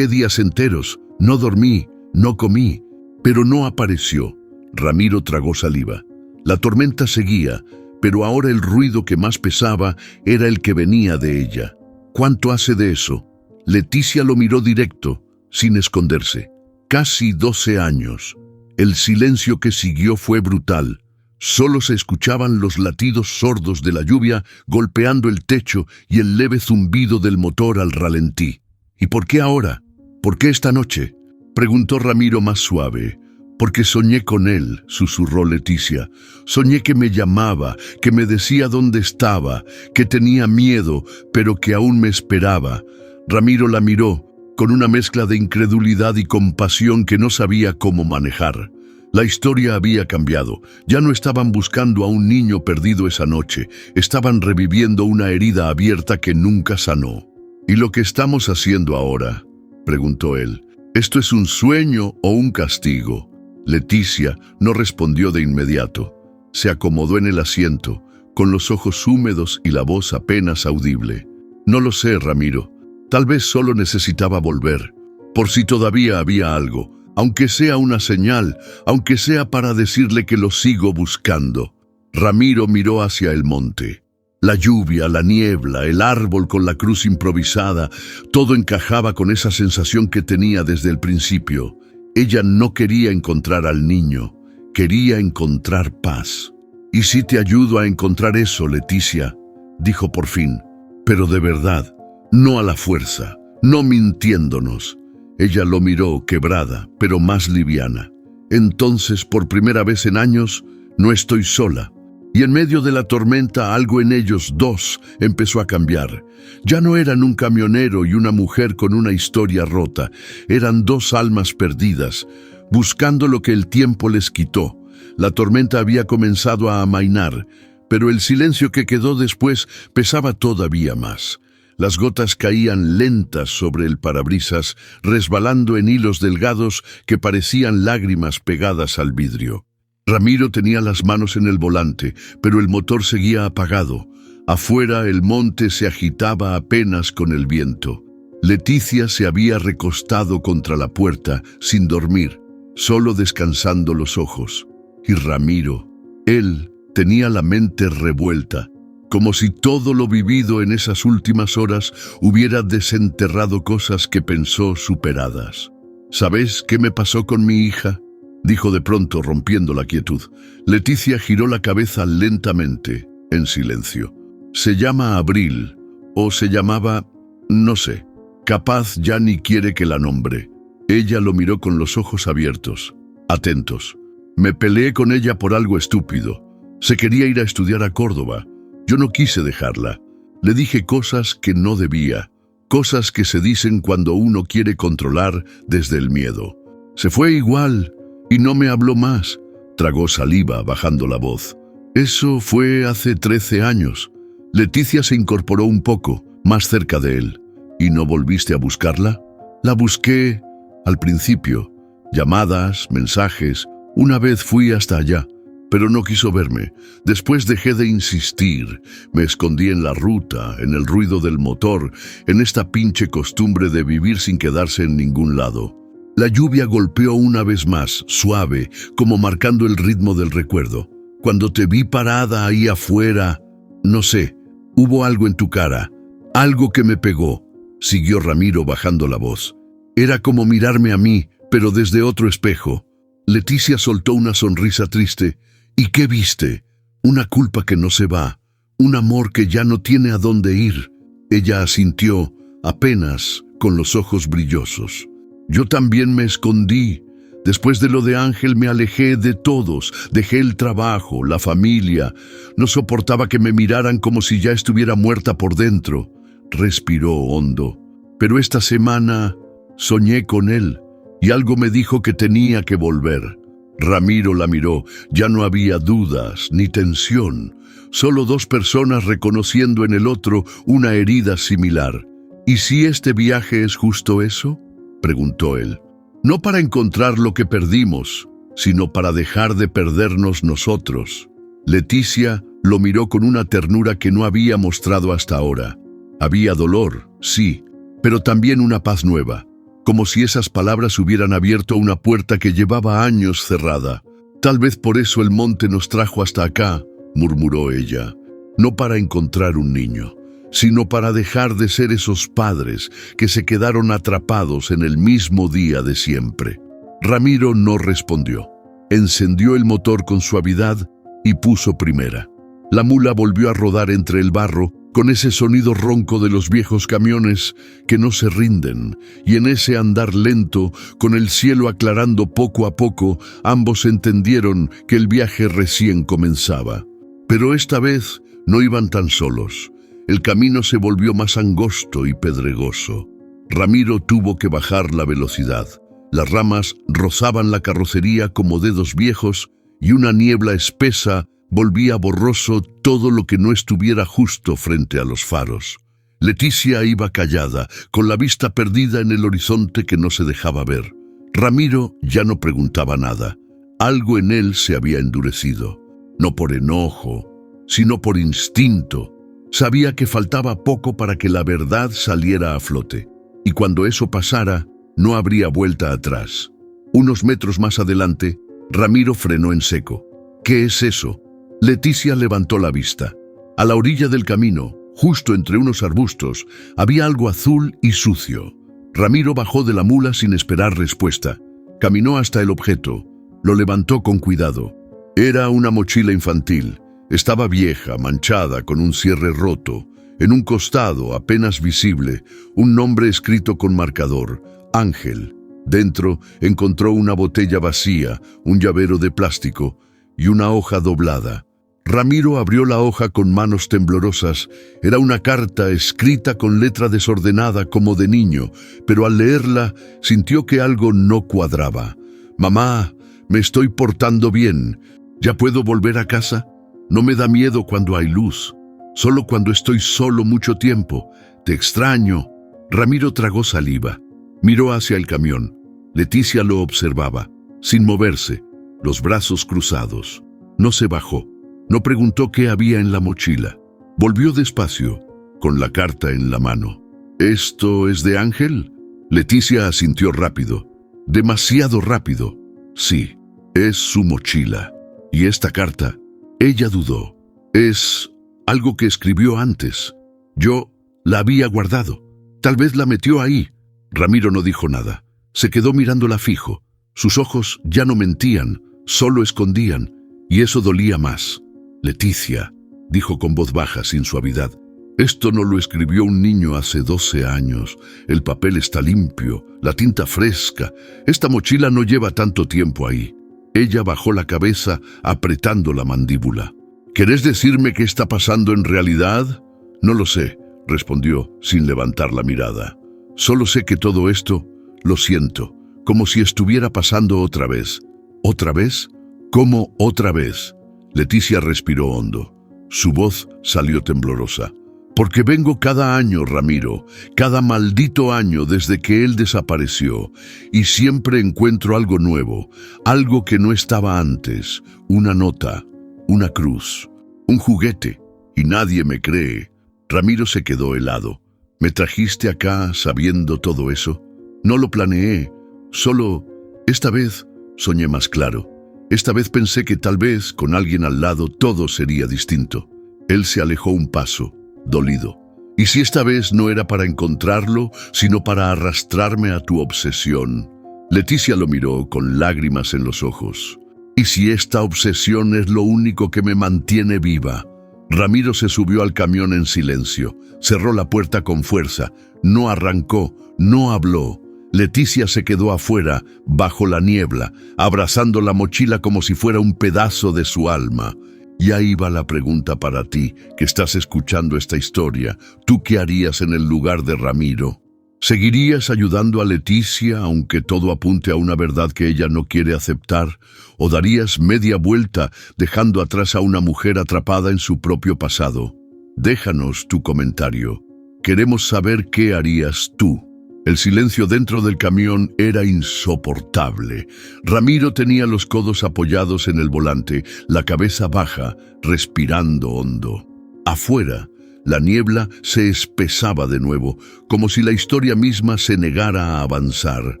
días enteros. No dormí, no comí, pero no apareció». Ramiro tragó saliva. La tormenta seguía, pero ahora el ruido que más pesaba era el que venía de ella. «¿Cuánto hace de eso?» Leticia lo miró directo, sin esconderse. «Casi 12 años». El silencio que siguió fue brutal. Solo se escuchaban los latidos sordos de la lluvia golpeando el techo y el leve zumbido del motor al ralentí. «¿Y por qué ahora? ¿Por qué esta noche?», preguntó Ramiro más suave. «Porque soñé con él», susurró Leticia. «Soñé que me llamaba, que me decía dónde estaba, que tenía miedo, pero que aún me esperaba». Ramiro la miró, con una mezcla de incredulidad y compasión que no sabía cómo manejar. La historia había cambiado. Ya no estaban buscando a un niño perdido esa noche. Estaban reviviendo una herida abierta que nunca sanó. «¿Y lo que estamos haciendo ahora?», preguntó él. «¿Esto es un sueño o un castigo?». Leticia no respondió de inmediato. Se acomodó en el asiento, con los ojos húmedos y la voz apenas audible. «No lo sé, Ramiro. Tal vez solo necesitaba volver, por si todavía había algo, aunque sea una señal, aunque sea para decirle que lo sigo buscando». Ramiro miró hacia el monte. La lluvia, la niebla, el árbol con la cruz improvisada, todo encajaba con esa sensación que tenía desde el principio. Ella no quería encontrar al niño, quería encontrar paz. «¿Y si te ayudo a encontrar eso, Leticia?», dijo por fin. «Pero de verdad, no a la fuerza, no mintiéndonos». Ella lo miró quebrada, pero más liviana. «Entonces, por primera vez en años, no estoy sola». Y en medio de la tormenta algo en ellos dos empezó a cambiar. Ya no eran un camionero y una mujer con una historia rota. Eran 2 almas perdidas, buscando lo que el tiempo les quitó. La tormenta había comenzado a amainar, pero el silencio que quedó después pesaba todavía más. Las gotas caían lentas sobre el parabrisas, resbalando en hilos delgados que parecían lágrimas pegadas al vidrio. Ramiro tenía las manos en el volante, pero el motor seguía apagado. Afuera el monte se agitaba apenas con el viento. Leticia se había recostado contra la puerta, sin dormir, solo descansando los ojos. Y Ramiro, él tenía la mente revuelta, como si todo lo vivido en esas últimas horas hubiera desenterrado cosas que pensó superadas. ¿Sabes qué me pasó con mi hija?, dijo de pronto, rompiendo la quietud. Leticia giró la cabeza lentamente, en silencio. Se llama Abril, o se llamaba, no sé. Capaz ya ni quiere que la nombre. Ella lo miró con los ojos abiertos, atentos. Me peleé con ella por algo estúpido. Se quería ir a estudiar a Córdoba. Yo no quise dejarla. Le dije cosas que no debía, cosas que se dicen cuando uno quiere controlar desde el miedo. Se fue igual y no me habló más. Tragó saliva, bajando la voz. Eso fue hace 13 años. Leticia se incorporó un poco, más cerca de él. ¿Y no volviste a buscarla? La busqué al principio. Llamadas, mensajes. Una vez fui hasta allá, pero no quiso verme. Después dejé de insistir. Me escondí en la ruta, en el ruido del motor, en esta pinche costumbre de vivir sin quedarse en ningún lado. La lluvia golpeó una vez más, suave, como marcando el ritmo del recuerdo. Cuando te vi parada ahí afuera, no sé, hubo algo en tu cara, algo que me pegó. Siguió Ramiro bajando la voz. Era como mirarme a mí, pero desde otro espejo. Leticia soltó una sonrisa triste. ¿Y qué viste? Una culpa que no se va, un amor que ya no tiene a dónde ir. Ella asintió, apenas, con los ojos brillosos. Yo también me escondí. Después de lo de Ángel me alejé de todos, dejé el trabajo, la familia. No soportaba que me miraran como si ya estuviera muerta por dentro. Respiró hondo. Pero esta semana soñé con él y algo me dijo que tenía que volver. Ramiro la miró. Ya no había dudas ni tensión. Solo dos personas reconociendo en el otro una herida similar. ¿Y si este viaje es justo eso?, preguntó él. No para encontrar lo que perdimos, sino para dejar de perdernos nosotros. Leticia lo miró con una ternura que no había mostrado hasta ahora. Había dolor, sí, pero también una paz nueva, como si esas palabras hubieran abierto una puerta que llevaba años cerrada. Tal vez por eso el monte nos trajo hasta acá, murmuró ella, no para encontrar un niño, sino para dejar de ser esos padres que se quedaron atrapados en el mismo día de siempre. Ramiro no respondió. Encendió el motor con suavidad y puso primera. La mula volvió a rodar entre el barro con ese sonido ronco de los viejos camiones que no se rinden, y en ese andar lento, con el cielo aclarando poco a poco, ambos entendieron que el viaje recién comenzaba. Pero esta vez no iban tan solos. El camino se volvió más angosto y pedregoso. Ramiro tuvo que bajar la velocidad. Las ramas rozaban la carrocería como dedos viejos y una niebla espesa volvía borroso todo lo que no estuviera justo frente a los faros. Leticia iba callada, con la vista perdida en el horizonte que no se dejaba ver. Ramiro ya no preguntaba nada. Algo en él se había endurecido. No por enojo, sino por instinto. Sabía que faltaba poco para que la verdad saliera a flote. Y cuando eso pasara, no habría vuelta atrás. Unos metros más adelante, Ramiro frenó en seco. ¿Qué es eso? Leticia levantó la vista. A la orilla del camino, justo entre unos arbustos, había algo azul y sucio. Ramiro bajó de la mula sin esperar respuesta. Caminó hasta el objeto. Lo levantó con cuidado. Era una mochila infantil. Estaba vieja, manchada, con un cierre roto. En un costado, apenas visible, un nombre escrito con marcador: Ángel. Dentro encontró una botella vacía, un llavero de plástico y una hoja doblada. Ramiro abrió la hoja con manos temblorosas. Era una carta escrita con letra desordenada como de niño, pero al leerla sintió que algo no cuadraba. «Mamá, me estoy portando bien. ¿Ya puedo volver a casa? No me da miedo cuando hay luz. Solo cuando estoy solo mucho tiempo. Te extraño». Ramiro tragó saliva. Miró hacia el camión. Leticia lo observaba, sin moverse. los brazos cruzados. No se bajó. No preguntó qué había en la mochila. Volvió despacio, con la carta en la mano. ¿Esto es de Ángel? Leticia asintió rápido. Demasiado rápido. Sí, es su mochila. ¿Y esta carta? Ella dudó. Es algo que escribió antes. Yo la había guardado. Tal vez la metió ahí. Ramiro no dijo nada. Se quedó mirándola fijo. Sus ojos ya no mentían, solo escondían, y eso dolía más. Leticia, dijo con voz baja, sin suavidad. Esto no lo escribió un niño hace 12 años. El papel está limpio, la tinta fresca. Esta mochila no lleva tanto tiempo ahí. Ella bajó la cabeza, apretando la mandíbula. ¿Querés decirme qué está pasando en realidad? No lo sé, respondió, sin levantar la mirada. Solo sé que todo esto, lo siento, como si estuviera pasando otra vez. ¿Otra vez? ¿Cómo otra vez? Leticia respiró hondo. Su voz salió temblorosa. Porque vengo cada año, Ramiro, cada maldito año desde que él desapareció, y siempre encuentro algo nuevo, algo que no estaba antes, una nota, una cruz, un juguete, y nadie me cree. Ramiro se quedó helado. ¿Me trajiste acá sabiendo todo eso? No lo planeé, solo esta vez soñé más claro. Esta vez pensé que tal vez, con alguien al lado, todo sería distinto. Él se alejó un paso, dolido. ¿Y si esta vez no era para encontrarlo, sino para arrastrarme a tu obsesión? Leticia lo miró con lágrimas en los ojos. ¿Y si esta obsesión es lo único que me mantiene viva? Ramiro se subió al camión en silencio. Cerró la puerta con fuerza. No arrancó, no habló. Leticia se quedó afuera, bajo la niebla, abrazando la mochila como si fuera un pedazo de su alma. Y ahí va la pregunta para ti, que estás escuchando esta historia. ¿Tú qué harías en el lugar de Ramiro? ¿Seguirías ayudando a Leticia, aunque todo apunte a una verdad que ella no quiere aceptar? ¿O darías media vuelta, dejando atrás a una mujer atrapada en su propio pasado? Déjanos tu comentario. Queremos saber qué harías tú. El silencio dentro del camión era insoportable. Ramiro tenía los codos apoyados en el volante, la cabeza baja, respirando hondo. Afuera, la niebla se espesaba de nuevo, como si la historia misma se negara a avanzar.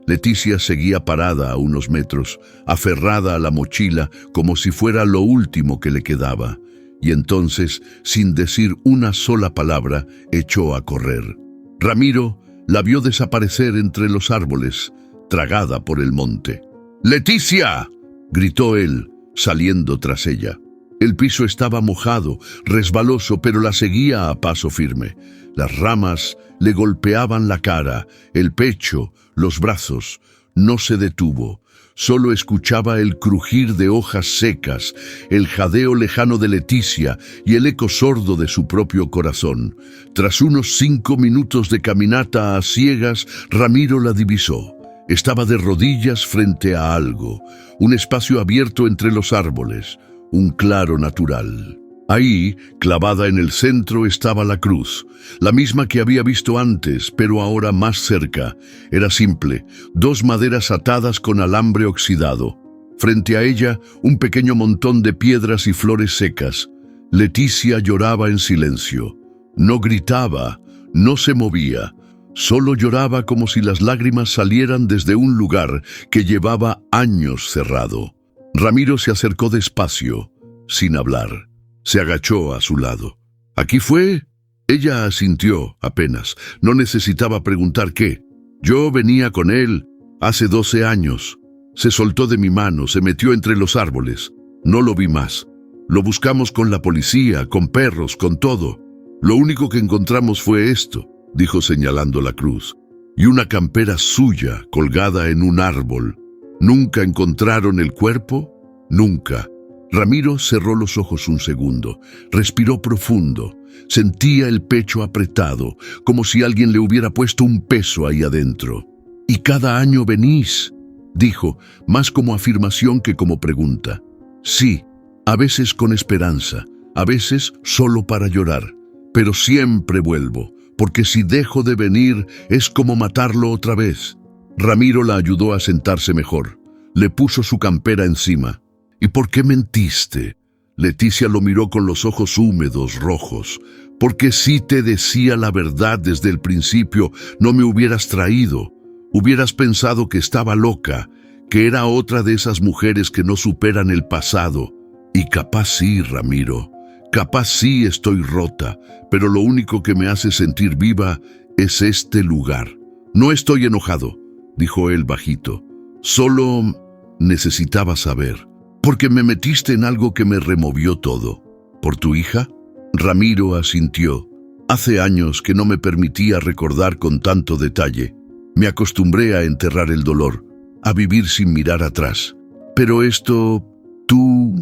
Leticia seguía parada a unos metros, aferrada a la mochila, como si fuera lo último que le quedaba. Y entonces, sin decir una sola palabra, echó a correr. Ramiro la vio desaparecer entre los árboles, tragada por el monte. ¡Leticia!, gritó él, saliendo tras ella. El piso estaba mojado, resbaloso, pero la seguía a paso firme. Las ramas le golpeaban la cara, el pecho, los brazos. No se detuvo. Solo escuchaba el crujir de hojas secas, el jadeo lejano de Leticia y el eco sordo de su propio corazón. Tras unos 5 minutos de caminata a ciegas, Ramiro la divisó. Estaba de rodillas frente a algo, un espacio abierto entre los árboles, un claro natural. Ahí, clavada en el centro, estaba la cruz, la misma que había visto antes, pero ahora más cerca. Era simple, 2 maderas atadas con alambre oxidado. Frente a ella, un pequeño montón de piedras y flores secas. Leticia lloraba en silencio. No gritaba, no se movía. Solo lloraba como si las lágrimas salieran desde un lugar que llevaba años cerrado. Ramiro se acercó despacio, sin hablar. Se agachó a su lado. ¿Aquí fue? Ella asintió apenas. No necesitaba preguntar qué. Yo venía con él hace 12 años. Se soltó de mi mano, se metió entre los árboles. No lo vi más. Lo buscamos con la policía, con perros, con todo. Lo único que encontramos fue esto, dijo señalando la cruz, y una campera suya colgada en un árbol. ¿Nunca encontraron el cuerpo? Nunca. Ramiro cerró los ojos un segundo, respiró profundo, sentía el pecho apretado, como si alguien le hubiera puesto un peso ahí adentro. «¿Y cada año venís?», dijo, más como afirmación que como pregunta. «Sí, a veces con esperanza, a veces solo para llorar, pero siempre vuelvo, porque si dejo de venir es como matarlo otra vez». Ramiro la ayudó a sentarse mejor. Le puso su campera encima. ¿Y por qué mentiste? Leticia lo miró con los ojos húmedos, rojos. Porque si te decía la verdad desde el principio, no me hubieras traído. Hubieras pensado que estaba loca, que era otra de esas mujeres que no superan el pasado. Y capaz sí, Ramiro. Capaz sí estoy rota, pero lo único que me hace sentir viva es este lugar. No estoy enojado, dijo él bajito. Solo necesitaba saber. Porque me metiste en algo que me removió todo. ¿Por tu hija? Ramiro asintió. Hace años que no me permitía recordar con tanto detalle. Me acostumbré a enterrar el dolor, a vivir sin mirar atrás. Pero esto, tú,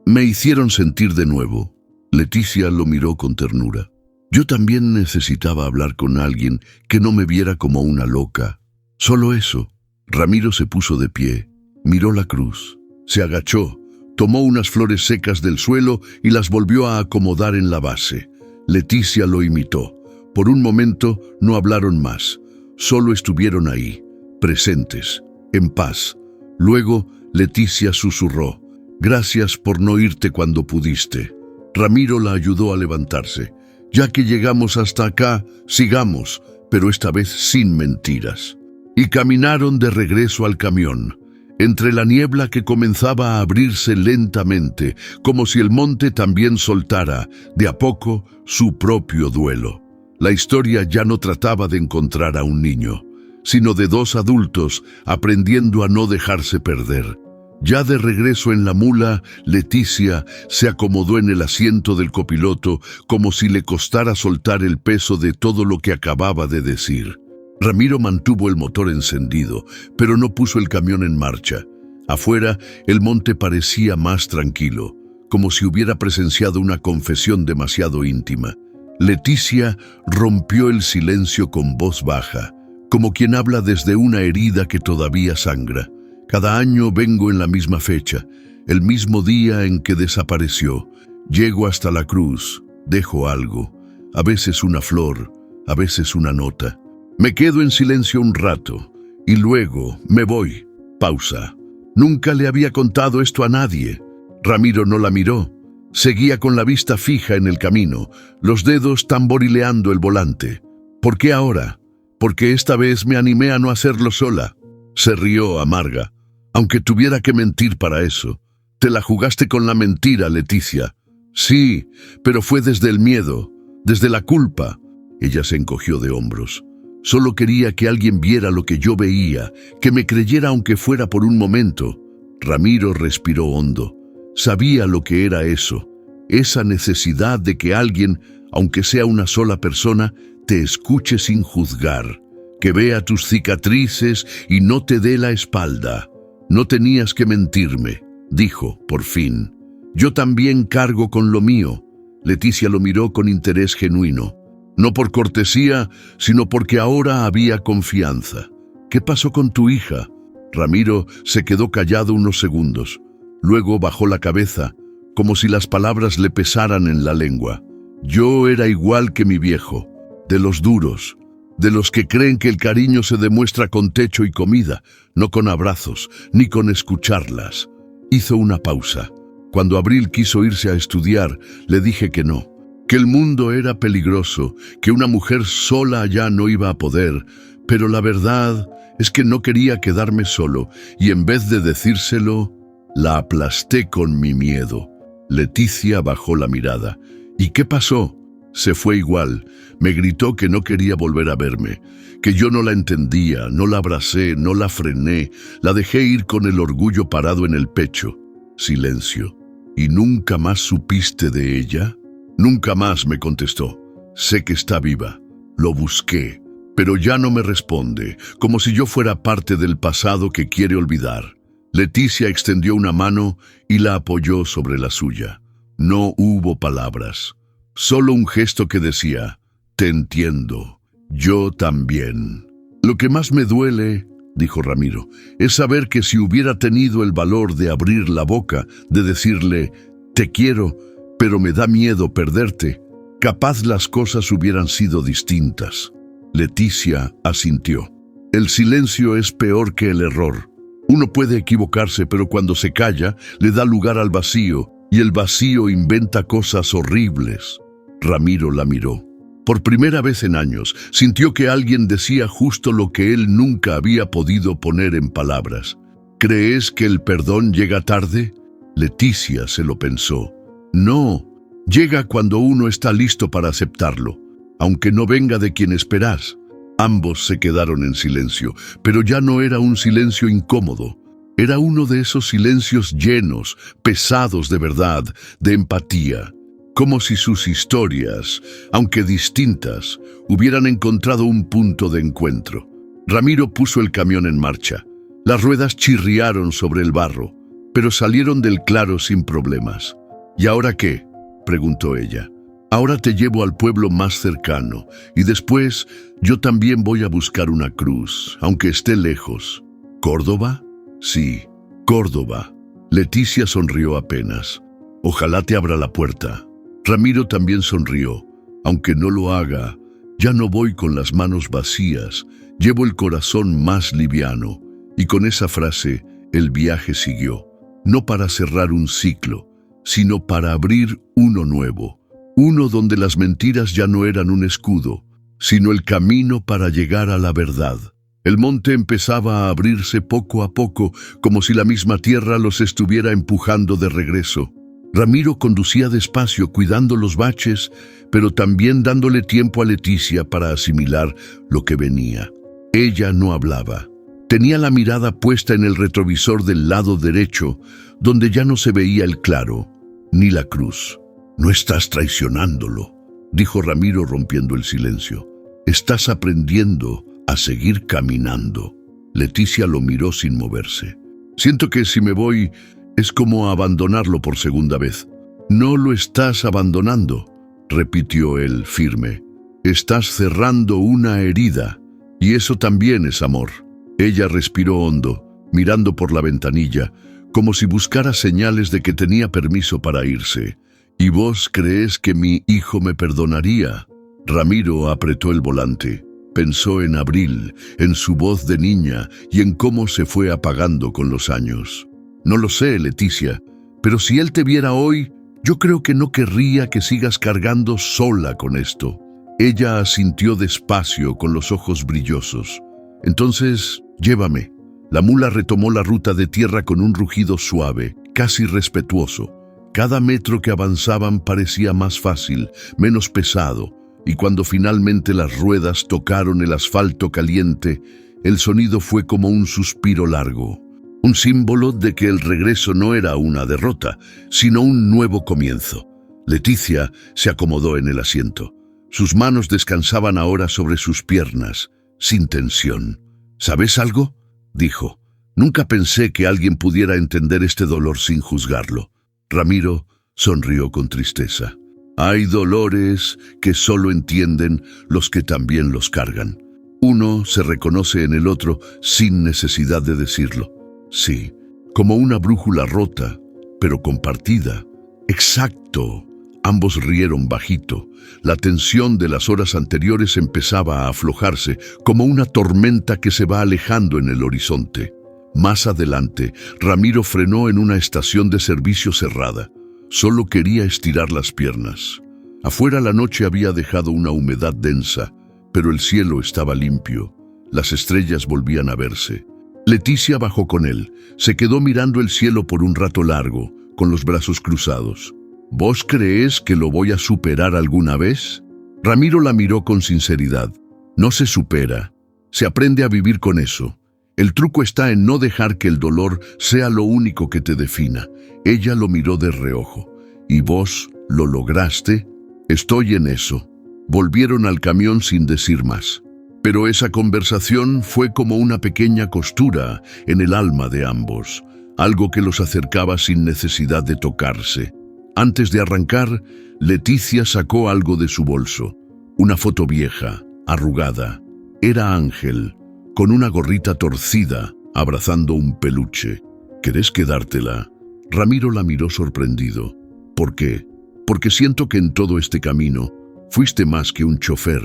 me hicieron sentir de nuevo. Leticia lo miró con ternura. Yo también necesitaba hablar con alguien que no me viera como una loca. Solo eso. Ramiro se puso de pie, miró la cruz, se agachó, tomó unas flores secas del suelo y las volvió a acomodar en la base. Leticia lo imitó. Por un momento no hablaron más. Solo estuvieron ahí, presentes, en paz. Luego Leticia susurró: «Gracias por no irte cuando pudiste». Ramiro la ayudó a levantarse. «Ya que llegamos hasta acá, sigamos, pero esta vez sin mentiras». Y caminaron de regreso al camión, entre la niebla que comenzaba a abrirse lentamente, como si el monte también soltara, de a poco, su propio duelo. La historia ya no trataba de encontrar a un niño, sino de dos adultos aprendiendo a no dejarse perder. Ya de regreso en la mula, Leticia se acomodó en el asiento del copiloto como si le costara soltar el peso de todo lo que acababa de decir. Ramiro mantuvo el motor encendido, pero no puso el camión en marcha. Afuera, el monte parecía más tranquilo, como si hubiera presenciado una confesión demasiado íntima. Leticia rompió el silencio con voz baja, como quien habla desde una herida que todavía sangra. Cada año vengo en la misma fecha, el mismo día en que desapareció. Llego hasta la cruz, dejo algo, a veces una flor, a veces una nota. Me quedo en silencio un rato, y luego me voy. Pausa. Nunca le había contado esto a nadie. Ramiro no la miró. Seguía con la vista fija en el camino, los dedos tamborileando el volante. ¿Por qué ahora? Porque esta vez me animé a no hacerlo sola. Se rió amarga. Aunque tuviera que mentir para eso. Te la jugaste con la mentira, Leticia. Sí, pero fue desde el miedo, desde la culpa. Ella se encogió de hombros. Solo quería que alguien viera lo que yo veía, que me creyera aunque fuera por un momento. Ramiro respiró hondo. Sabía lo que era eso, esa necesidad de que alguien, aunque sea una sola persona, te escuche sin juzgar, que vea tus cicatrices y no te dé la espalda. No tenías que mentirme, dijo, por fin. Yo también cargo con lo mío. Leticia lo miró con interés genuino. No por cortesía, sino porque ahora había confianza. ¿Qué pasó con tu hija? Ramiro se quedó callado unos segundos. Luego bajó la cabeza, como si las palabras le pesaran en la lengua. Yo era igual que mi viejo, de los duros, de los que creen que el cariño se demuestra con techo y comida, no con abrazos, ni con escucharlas. Hizo una pausa. Cuando Abril quiso irse a estudiar, le dije que no. Que el mundo era peligroso, que una mujer sola allá no iba a poder, pero la verdad es que no quería quedarme solo, y en vez de decírselo, la aplasté con mi miedo. Leticia bajó la mirada. ¿Y qué pasó? Se fue igual. Me gritó que no quería volver a verme, que yo no la entendía, no la abracé, no la frené, la dejé ir con el orgullo parado en el pecho. Silencio. ¿Y nunca más supiste de ella? Nunca más, me contestó. Sé que está viva. Lo busqué, pero ya no me responde, como si yo fuera parte del pasado que quiere olvidar. Leticia extendió una mano y la apoyó sobre la suya. No hubo palabras, solo un gesto que decía: «Te entiendo, yo también». Lo que más me duele, dijo Ramiro, es saber que si hubiera tenido el valor de abrir la boca, de decirle: «Te quiero, pero me da miedo perderte», capaz las cosas hubieran sido distintas. Leticia asintió. El silencio es peor que el error. Uno puede equivocarse, pero cuando se calla, le da lugar al vacío, y el vacío inventa cosas horribles. Ramiro la miró. Por primera vez en años, sintió que alguien decía justo lo que él nunca había podido poner en palabras. ¿Crees que el perdón llega tarde? Leticia se lo pensó. No, llega cuando uno está listo para aceptarlo, aunque no venga de quien esperas. Ambos se quedaron en silencio, pero ya no era un silencio incómodo. Era uno de esos silencios llenos, pesados de verdad, de empatía. Como si sus historias, aunque distintas, hubieran encontrado un punto de encuentro. Ramiro puso el camión en marcha. Las ruedas chirriaron sobre el barro, pero salieron del claro sin problemas. ¿Y ahora qué?, preguntó ella. Ahora te llevo al pueblo más cercano, y después yo también voy a buscar una cruz, aunque esté lejos. ¿Córdoba? Sí, Córdoba. Leticia sonrió apenas. Ojalá te abra la puerta. Ramiro también sonrió. Aunque no lo haga, ya no voy con las manos vacías, llevo el corazón más liviano. Y con esa frase, el viaje siguió. No para cerrar un ciclo, sino para abrir uno nuevo. Uno donde las mentiras ya no eran un escudo, sino el camino para llegar a la verdad. El monte empezaba a abrirse poco a poco, como si la misma tierra los estuviera empujando de regreso. Ramiro conducía despacio, cuidando los baches, pero también dándole tiempo a Leticia para asimilar lo que venía. Ella no hablaba. Tenía la mirada puesta en el retrovisor del lado derecho, donde ya no se veía el claro, ni la cruz. «No estás traicionándolo», dijo Ramiro rompiendo el silencio. «Estás aprendiendo a seguir caminando». Leticia lo miró sin moverse. «Siento que si me voy es como abandonarlo por segunda vez». «No lo estás abandonando», repitió él firme. «Estás cerrando una herida, y eso también es amor». Ella respiró hondo, mirando por la ventanilla, como si buscara señales de que tenía permiso para irse. «¿Y vos crees que mi hijo me perdonaría?» Ramiro apretó el volante. Pensó en Abril, en su voz de niña y en cómo se fue apagando con los años. «No lo sé, Leticia, pero si él te viera hoy, yo creo que no querría que sigas cargando sola con esto». Ella asintió despacio con los ojos brillosos. «Entonces, llévame». La mula retomó la ruta de tierra con un rugido suave, casi respetuoso. Cada metro que avanzaban parecía más fácil, menos pesado, y cuando finalmente las ruedas tocaron el asfalto caliente, el sonido fue como un suspiro largo, un símbolo de que el regreso no era una derrota, sino un nuevo comienzo. Leticia se acomodó en el asiento. Sus manos descansaban ahora sobre sus piernas, sin tensión. «¿Sabes algo?», dijo. «Nunca pensé que alguien pudiera entender este dolor sin juzgarlo». Ramiro sonrió con tristeza. «Hay dolores que solo entienden los que también los cargan. Uno se reconoce en el otro sin necesidad de decirlo. Sí, como una brújula rota, pero compartida». «Exacto». Ambos rieron bajito. La tensión de las horas anteriores empezaba a aflojarse, como una tormenta que se va alejando en el horizonte. Más adelante, Ramiro frenó en una estación de servicio cerrada. Solo quería estirar las piernas. Afuera la noche había dejado una humedad densa, pero el cielo estaba limpio. Las estrellas volvían a verse. Leticia bajó con él. Se quedó mirando el cielo por un rato largo, con los brazos cruzados. «¿Vos crees que lo voy a superar alguna vez?» Ramiro la miró con sinceridad. «No se supera, se aprende a vivir con eso. El truco está en no dejar que el dolor sea lo único que te defina». Ella lo miró de reojo. «¿Y vos lo lograste?» «Estoy en eso». Volvieron al camión sin decir más. Pero esa conversación fue como una pequeña costura en el alma de ambos, algo que los acercaba sin necesidad de tocarse. Antes de arrancar, Leticia sacó algo de su bolso. Una foto vieja, arrugada. Era Ángel, con una gorrita torcida, abrazando un peluche. «¿Querés quedártela?» Ramiro la miró sorprendido. «¿Por qué?» «Porque siento que en todo este camino fuiste más que un chofer.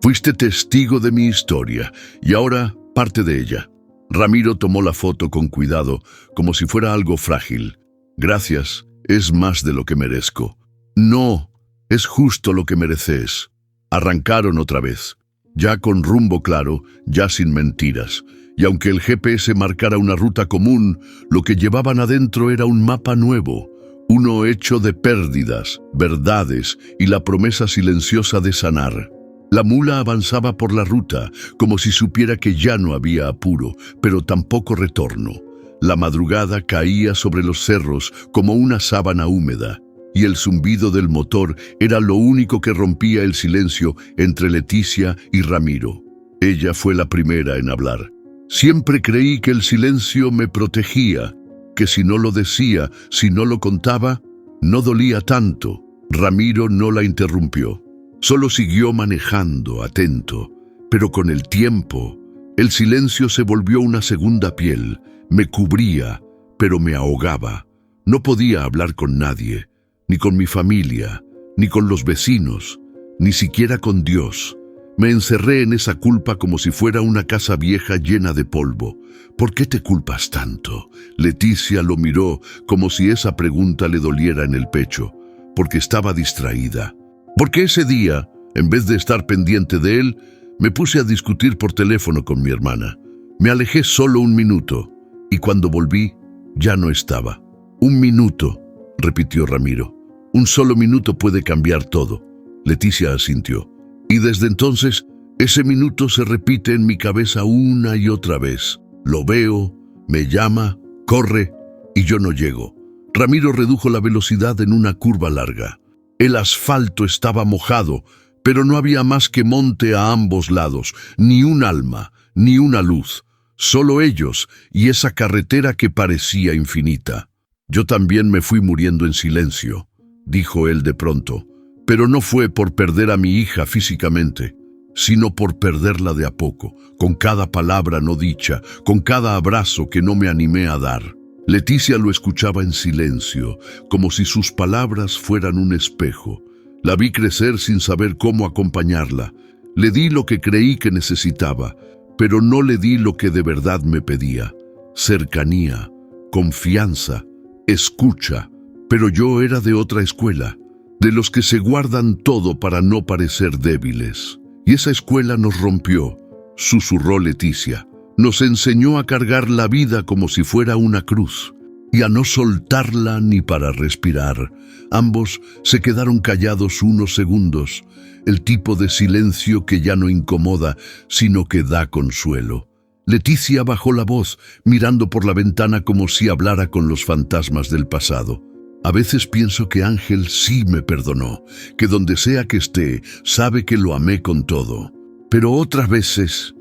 Fuiste testigo de mi historia y ahora parte de ella». Ramiro tomó la foto con cuidado, como si fuera algo frágil. Gracias, es más de lo que merezco. No, es justo lo que mereces. Arrancaron otra vez, ya con rumbo claro, ya sin mentiras. Y aunque el GPS marcara una ruta común, lo que llevaban adentro era un mapa nuevo, uno hecho de pérdidas, verdades y la promesa silenciosa de sanar. La mula avanzaba por la ruta, como si supiera que ya no había apuro, pero tampoco retorno. La madrugada caía sobre los cerros como una sábana húmeda, y el zumbido del motor era lo único que rompía el silencio entre Leticia y Ramiro. Ella fue la primera en hablar. Siempre creí que el silencio me protegía, que si no lo decía, si no lo contaba, no dolía tanto. Ramiro no la interrumpió. Solo siguió manejando, atento. Pero con el tiempo, el silencio se volvió una segunda piel. Me cubría, pero me ahogaba. No podía hablar con nadie, ni con mi familia, ni con los vecinos, ni siquiera con Dios. Me encerré en esa culpa como si fuera una casa vieja llena de polvo. ¿Por qué te culpas tanto? Leticia lo miró como si esa pregunta le doliera en el pecho, porque estaba distraída. Porque ese día, en vez de estar pendiente de él, me puse a discutir por teléfono con mi hermana. Me alejé solo un minuto, y cuando volví, ya no estaba. Un minuto, repitió Ramiro. Un solo minuto puede cambiar todo. Leticia asintió. Y desde entonces, ese minuto se repite en mi cabeza una y otra vez. Lo veo, me llama, corre, y yo no llego. Ramiro redujo la velocidad en una curva larga. El asfalto estaba mojado, pero no había más que monte a ambos lados, ni un alma, ni una luz. Solo ellos y esa carretera que parecía infinita. Yo también me fui muriendo en silencio, dijo él de pronto. Pero no fue por perder a mi hija físicamente, sino por perderla de a poco, con cada palabra no dicha, con cada abrazo que no me animé a dar. Leticia lo escuchaba en silencio, como si sus palabras fueran un espejo. La vi crecer sin saber cómo acompañarla. Le di lo que creí que necesitaba, pero no le di lo que de verdad me pedía. Cercanía, confianza, escucha. Pero yo era de otra escuela, de los que se guardan todo para no parecer débiles. Y esa escuela nos rompió, susurró Leticia. Nos enseñó a cargar la vida como si fuera una cruz, y a no soltarla ni para respirar. Ambos se quedaron callados unos segundos, el tipo de silencio que ya no incomoda, sino que da consuelo. Leticia bajó la voz, mirando por la ventana como si hablara con los fantasmas del pasado. A veces pienso que Ángel sí me perdonó, que donde sea que esté, sabe que lo amé con todo. Pero otras veces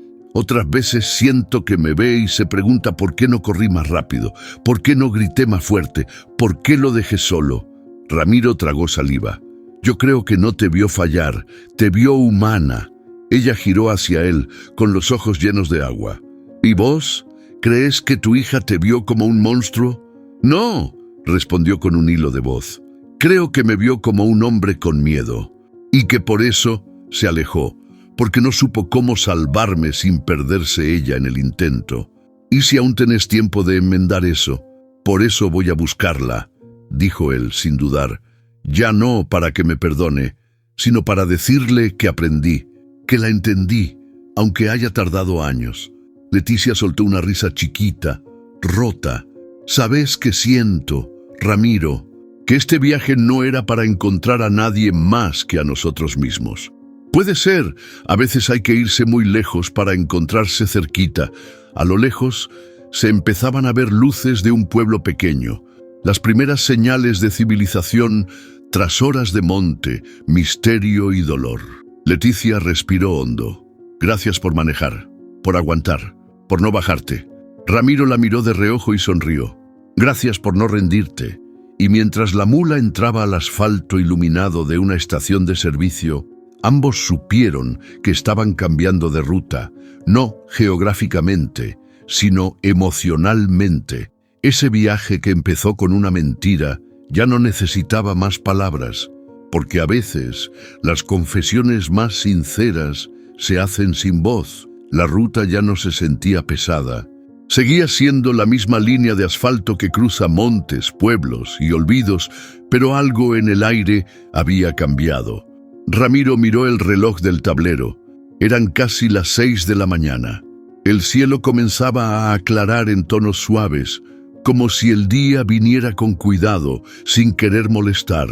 siento que me ve y se pregunta por qué no corrí más rápido, por qué no grité más fuerte, por qué lo dejé solo. Ramiro tragó saliva. Yo creo que no te vio fallar, te vio humana. Ella giró hacia él, con los ojos llenos de agua. ¿Y vos? ¿Crees que tu hija te vio como un monstruo? No, respondió con un hilo de voz. Creo que me vio como un hombre con miedo, y que por eso se alejó, porque no supo cómo salvarme sin perderse ella en el intento. ¿Y si aún tenés tiempo de enmendar eso? Por eso voy a buscarla, dijo él sin dudar. Ya no para que me perdone, sino para decirle que aprendí, que la entendí, aunque haya tardado años. Leticia soltó una risa chiquita, rota. ¿Sabes qué siento, Ramiro? Que este viaje no era para encontrar a nadie más que a nosotros mismos. Puede ser, a veces hay que irse muy lejos para encontrarse cerquita. A lo lejos se empezaban a ver luces de un pueblo pequeño, las primeras señales de civilización tras horas de monte, misterio y dolor. Leticia respiró hondo. Gracias por manejar, por aguantar, por no bajarte. Ramiro la miró de reojo y sonrió. Gracias por no rendirte. Y mientras la mula entraba al asfalto iluminado de una estación de servicio, ambos supieron que estaban cambiando de ruta, no geográficamente, sino emocionalmente. Ese viaje que empezó con una mentira ya no necesitaba más palabras, porque a veces las confesiones más sinceras se hacen sin voz. La ruta ya no se sentía pesada, Seguía siendo la misma línea de asfalto que cruza montes, pueblos y olvidos, pero algo en el aire había cambiado. Ramiro miró el reloj del tablero. Eran casi las 6 de la mañana. El cielo comenzaba a aclarar en tonos suaves, como si el día viniera con cuidado, sin querer molestar.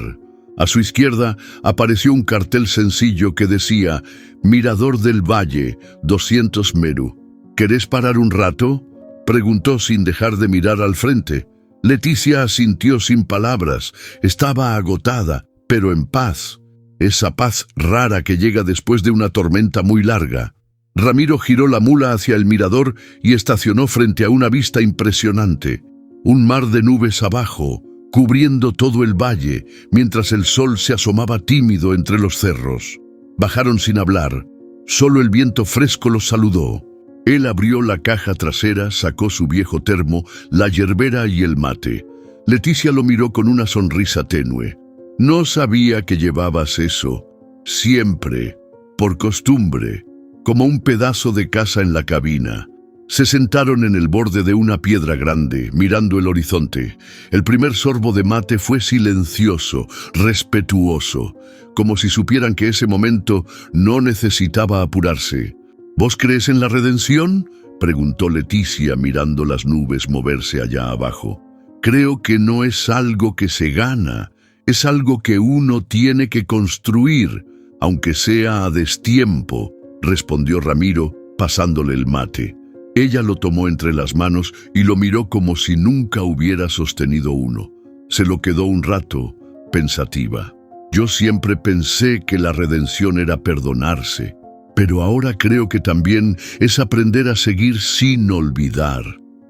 A su izquierda apareció un cartel sencillo que decía: Mirador del Valle, 200 Meru. ¿Querés parar un rato?, preguntó sin dejar de mirar al frente. Leticia asintió sin palabras. Estaba agotada, pero en paz. Esa paz rara que llega después de una tormenta muy larga. Ramiro giró la mula hacia el mirador y estacionó frente a una vista impresionante. Un mar de nubes abajo, cubriendo todo el valle, mientras el sol se asomaba tímido entre los cerros. Bajaron sin hablar. Solo el viento fresco los saludó. Él abrió la caja trasera, sacó su viejo termo, la yerbera y el mate. Leticia lo miró con una sonrisa tenue. No sabía que llevabas eso. Siempre, por costumbre, como un pedazo de casa en la cabina. Se sentaron en el borde de una piedra grande, mirando el horizonte. El primer sorbo de mate fue silencioso, respetuoso, como si supieran que ese momento no necesitaba apurarse. ¿Vos crees en la redención?, preguntó Leticia mirando las nubes moverse allá abajo. Creo que no es algo que se gana, es algo que uno tiene que construir, aunque sea a destiempo, respondió Ramiro, pasándole el mate. Ella lo tomó entre las manos y lo miró como si nunca hubiera sostenido uno. Se lo quedó un rato, pensativa. Yo siempre pensé que la redención era perdonarse, pero ahora creo que también es aprender a seguir sin olvidar.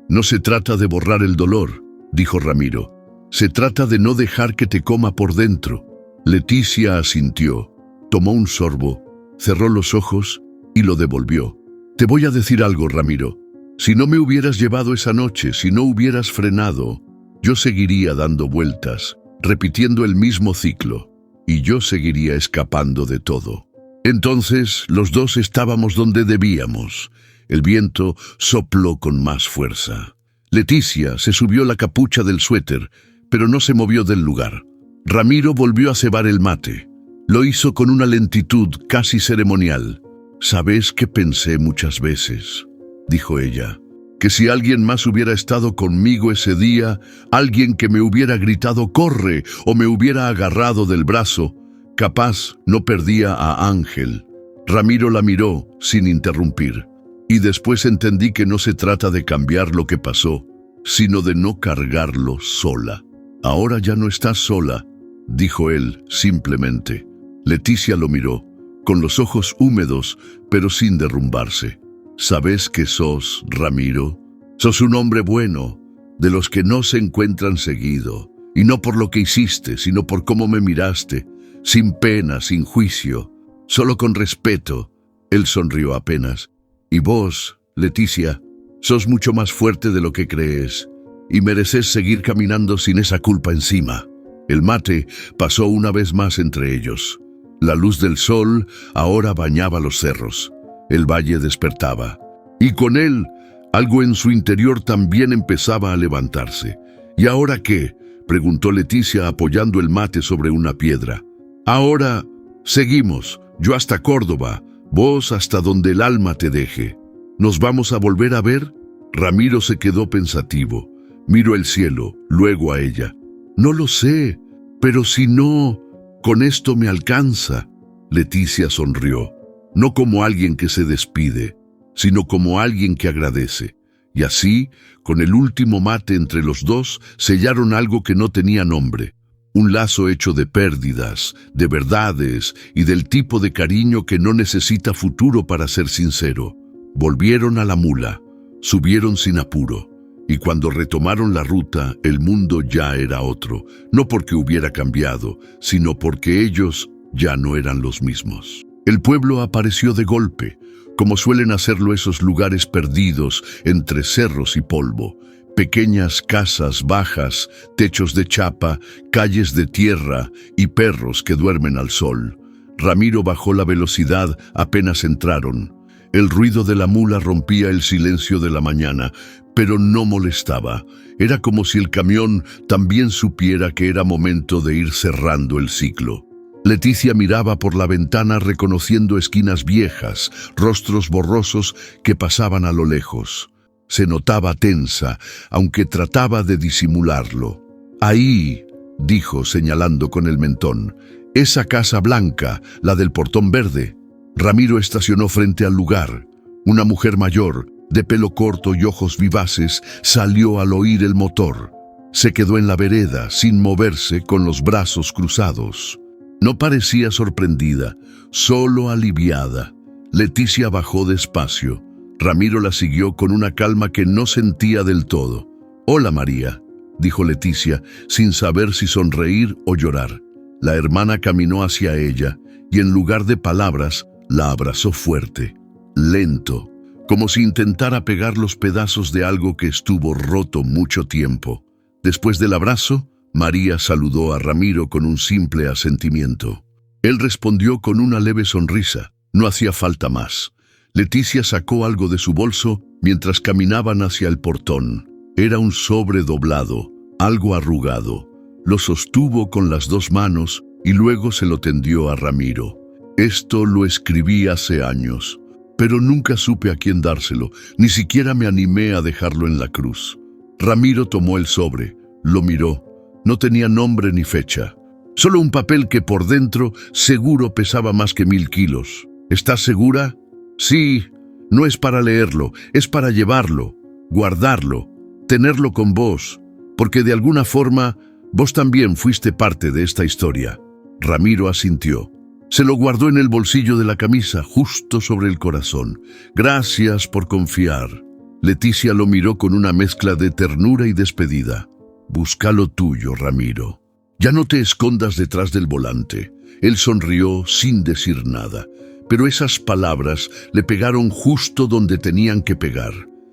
No se trata de borrar el dolor, dijo Ramiro. Se trata de no dejar que te coma por dentro. Leticia asintió, tomó un sorbo, cerró los ojos y lo devolvió. Te voy a decir algo, Ramiro. Si no me hubieras llevado esa noche, si no hubieras frenado, yo seguiría dando vueltas, repitiendo el mismo ciclo, y yo seguiría escapando de todo. Entonces, los dos estábamos donde debíamos. El viento sopló con más fuerza. Leticia se subió la capucha del suéter, pero no se movió del lugar. Ramiro volvió a cebar el mate. Lo hizo con una lentitud casi ceremonial. «¿Sabes qué pensé muchas veces?», dijo ella. «Que si alguien más hubiera estado conmigo ese día, alguien que me hubiera gritado ¡corre!, o me hubiera agarrado del brazo, capaz no perdía a Ángel». Ramiro la miró sin interrumpir. Y después entendí que no se trata de cambiar lo que pasó, sino de no cargarlo sola. «Ahora ya no estás sola», dijo él simplemente. Leticia lo miró, con los ojos húmedos, pero sin derrumbarse. «¿Sabes qué sos, Ramiro? Sos un hombre bueno, de los que no se encuentran seguido, y no por lo que hiciste, sino por cómo me miraste, sin pena, sin juicio, solo con respeto». Él sonrió apenas. «Y vos, Leticia, sos mucho más fuerte de lo que crees, y mereces seguir caminando sin esa culpa encima». El mate pasó una vez más entre ellos. La luz del sol ahora bañaba los cerros. El valle despertaba. Y con él, algo en su interior también empezaba a levantarse. «¿Y ahora qué?», preguntó Leticia apoyando el mate sobre una piedra. «Ahora seguimos, yo hasta Córdoba, vos hasta donde el alma te deje. ¿Nos vamos a volver a ver?». Ramiro se quedó pensativo. Miró el cielo, luego a ella. «No lo sé, pero si no, con esto me alcanza». Leticia sonrió, no como alguien que se despide, sino como alguien que agradece. Y así, con el último mate entre los dos, sellaron algo que no tenía nombre. Un lazo hecho de pérdidas, de verdades y del tipo de cariño que no necesita futuro para ser sincero. Volvieron a la mula, subieron sin apuro. Y cuando retomaron la ruta, el mundo ya era otro, no porque hubiera cambiado, sino porque ellos ya no eran los mismos. El pueblo apareció de golpe, como suelen hacerlo esos lugares perdidos entre cerros y polvo. Pequeñas casas bajas, techos de chapa, calles de tierra y perros que duermen al sol. Ramiro bajó la velocidad apenas entraron. El ruido de la mula rompía el silencio de la mañana, pero no molestaba. Era como si el camión también supiera que era momento de ir cerrando el ciclo. Leticia miraba por la ventana reconociendo esquinas viejas, rostros borrosos que pasaban a lo lejos. Se notaba tensa, aunque trataba de disimularlo. «Ahí», dijo señalando con el mentón, «esa casa blanca, la del portón verde». Ramiro estacionó frente al lugar. Una mujer mayor, de pelo corto y ojos vivaces, salió al oír el motor. Se quedó en la vereda, sin moverse, con los brazos cruzados. No parecía sorprendida, solo aliviada. Leticia bajó despacio. Ramiro la siguió con una calma que no sentía del todo. «Hola, María», dijo Leticia, sin saber si sonreír o llorar. La hermana caminó hacia ella y en lugar de palabras, la abrazó fuerte, lento, como si intentara pegar los pedazos de algo que estuvo roto mucho tiempo. Después del abrazo, María saludó a Ramiro con un simple asentimiento. Él respondió con una leve sonrisa. No hacía falta más. Leticia sacó algo de su bolso mientras caminaban hacia el portón. Era un sobre doblado, algo arrugado. Lo sostuvo con las dos manos y luego se lo tendió a Ramiro. «Esto lo escribí hace años, pero nunca supe a quién dárselo, ni siquiera me animé a dejarlo en la cruz». Ramiro tomó el sobre, lo miró. No tenía nombre ni fecha. Solo un papel que por dentro seguro pesaba más que 1000 kilos. «¿Estás segura?» «Sí, no es para leerlo, es para llevarlo, guardarlo, tenerlo con vos, porque de alguna forma vos también fuiste parte de esta historia». Ramiro asintió. Se lo guardó en el bolsillo de la camisa, justo sobre el corazón. «Gracias por confiar». Leticia lo miró con una mezcla de ternura y despedida. «Busca lo tuyo, Ramiro. Ya no te escondas detrás del volante». Él sonrió sin decir nada, pero esas palabras le pegaron justo donde tenían que pegar.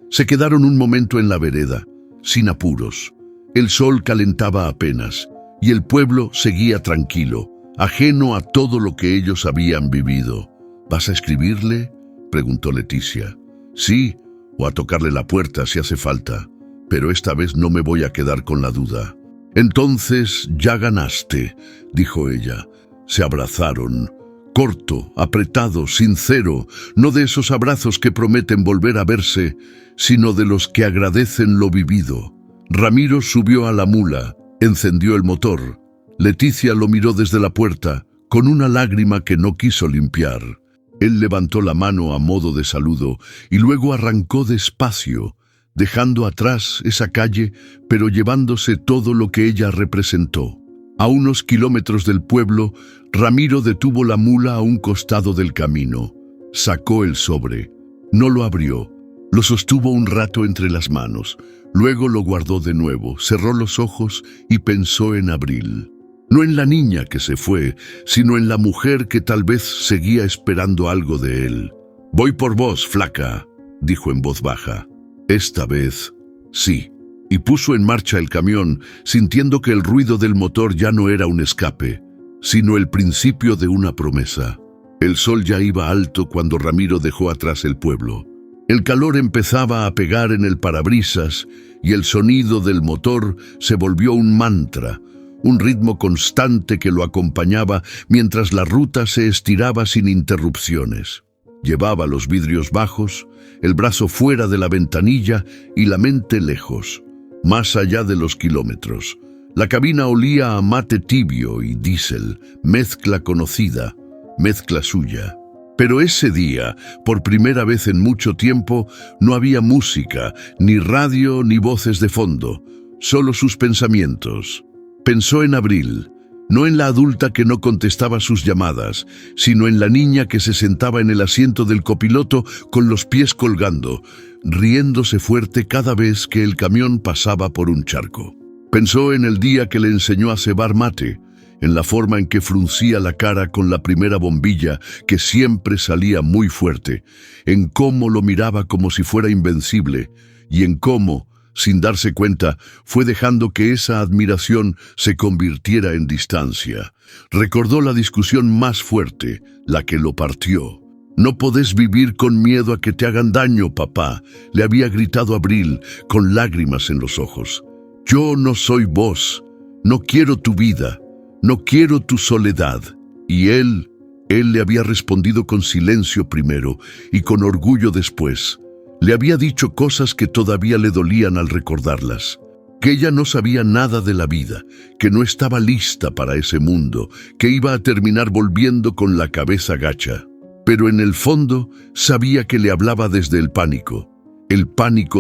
Se quedaron un momento en la vereda, sin apuros. El sol calentaba apenas, y el pueblo seguía tranquilo, ajeno a todo lo que ellos habían vivido. «¿Vas a escribirle?», preguntó Leticia. «Sí, o a tocarle la puerta si hace falta, pero esta vez no me voy a quedar con la duda». «Entonces ya ganaste», dijo ella. Se abrazaron, corto, apretado, sincero, no de esos abrazos que prometen volver a verse, sino de los que agradecen lo vivido. Ramiro subió a la mula, encendió el motor. Leticia lo miró desde la puerta, con una lágrima que no quiso limpiar. Él levantó la mano a modo de saludo y luego arrancó despacio, dejando atrás esa calle, pero llevándose todo lo que ella representó. A unos kilómetros del pueblo, Ramiro detuvo la mula a un costado del camino. Sacó el sobre. No lo abrió. Lo sostuvo un rato entre las manos. Luego lo guardó de nuevo, cerró los ojos y pensó en Abril. No en la niña que se fue, sino en la mujer que tal vez seguía esperando algo de él. «Voy por vos, flaca», dijo en voz baja. «Esta vez, sí». Y puso en marcha el camión, sintiendo que el ruido del motor ya no era un escape, sino el principio de una promesa. El sol ya iba alto cuando Ramiro dejó atrás el pueblo. El calor empezaba a pegar en el parabrisas y el sonido del motor se volvió un mantra, un ritmo constante que lo acompañaba mientras la ruta se estiraba sin interrupciones. Llevaba los vidrios bajos, el brazo fuera de la ventanilla y la mente lejos, más allá de los kilómetros. La cabina olía a mate tibio y diésel, mezcla conocida, mezcla suya. Pero ese día, por primera vez en mucho tiempo, no había música, ni radio, ni voces de fondo, solo sus pensamientos. Pensó en Abril, no en la adulta que no contestaba sus llamadas, sino en la niña que se sentaba en el asiento del copiloto con los pies colgando, riéndose fuerte cada vez que el camión pasaba por un charco. Pensó en el día que le enseñó a cebar mate, en la forma en que fruncía la cara con la primera bombilla que siempre salía muy fuerte, en cómo lo miraba como si fuera invencible y en cómo, sin darse cuenta, fue dejando que esa admiración se convirtiera en distancia. Recordó la discusión más fuerte, la que lo partió. No podés vivir con miedo a que te hagan daño, papá, le había gritado Abril con lágrimas en los ojos. Yo no soy vos, no quiero tu vida, no quiero tu soledad. Y él le había respondido con silencio primero y con orgullo después. Le había dicho cosas que todavía le dolían al recordarlas. Que ella no sabía nada de la vida, que no estaba lista para ese mundo, que iba a terminar volviendo con la cabeza gacha. Pero en el fondo sabía que le hablaba desde el pánico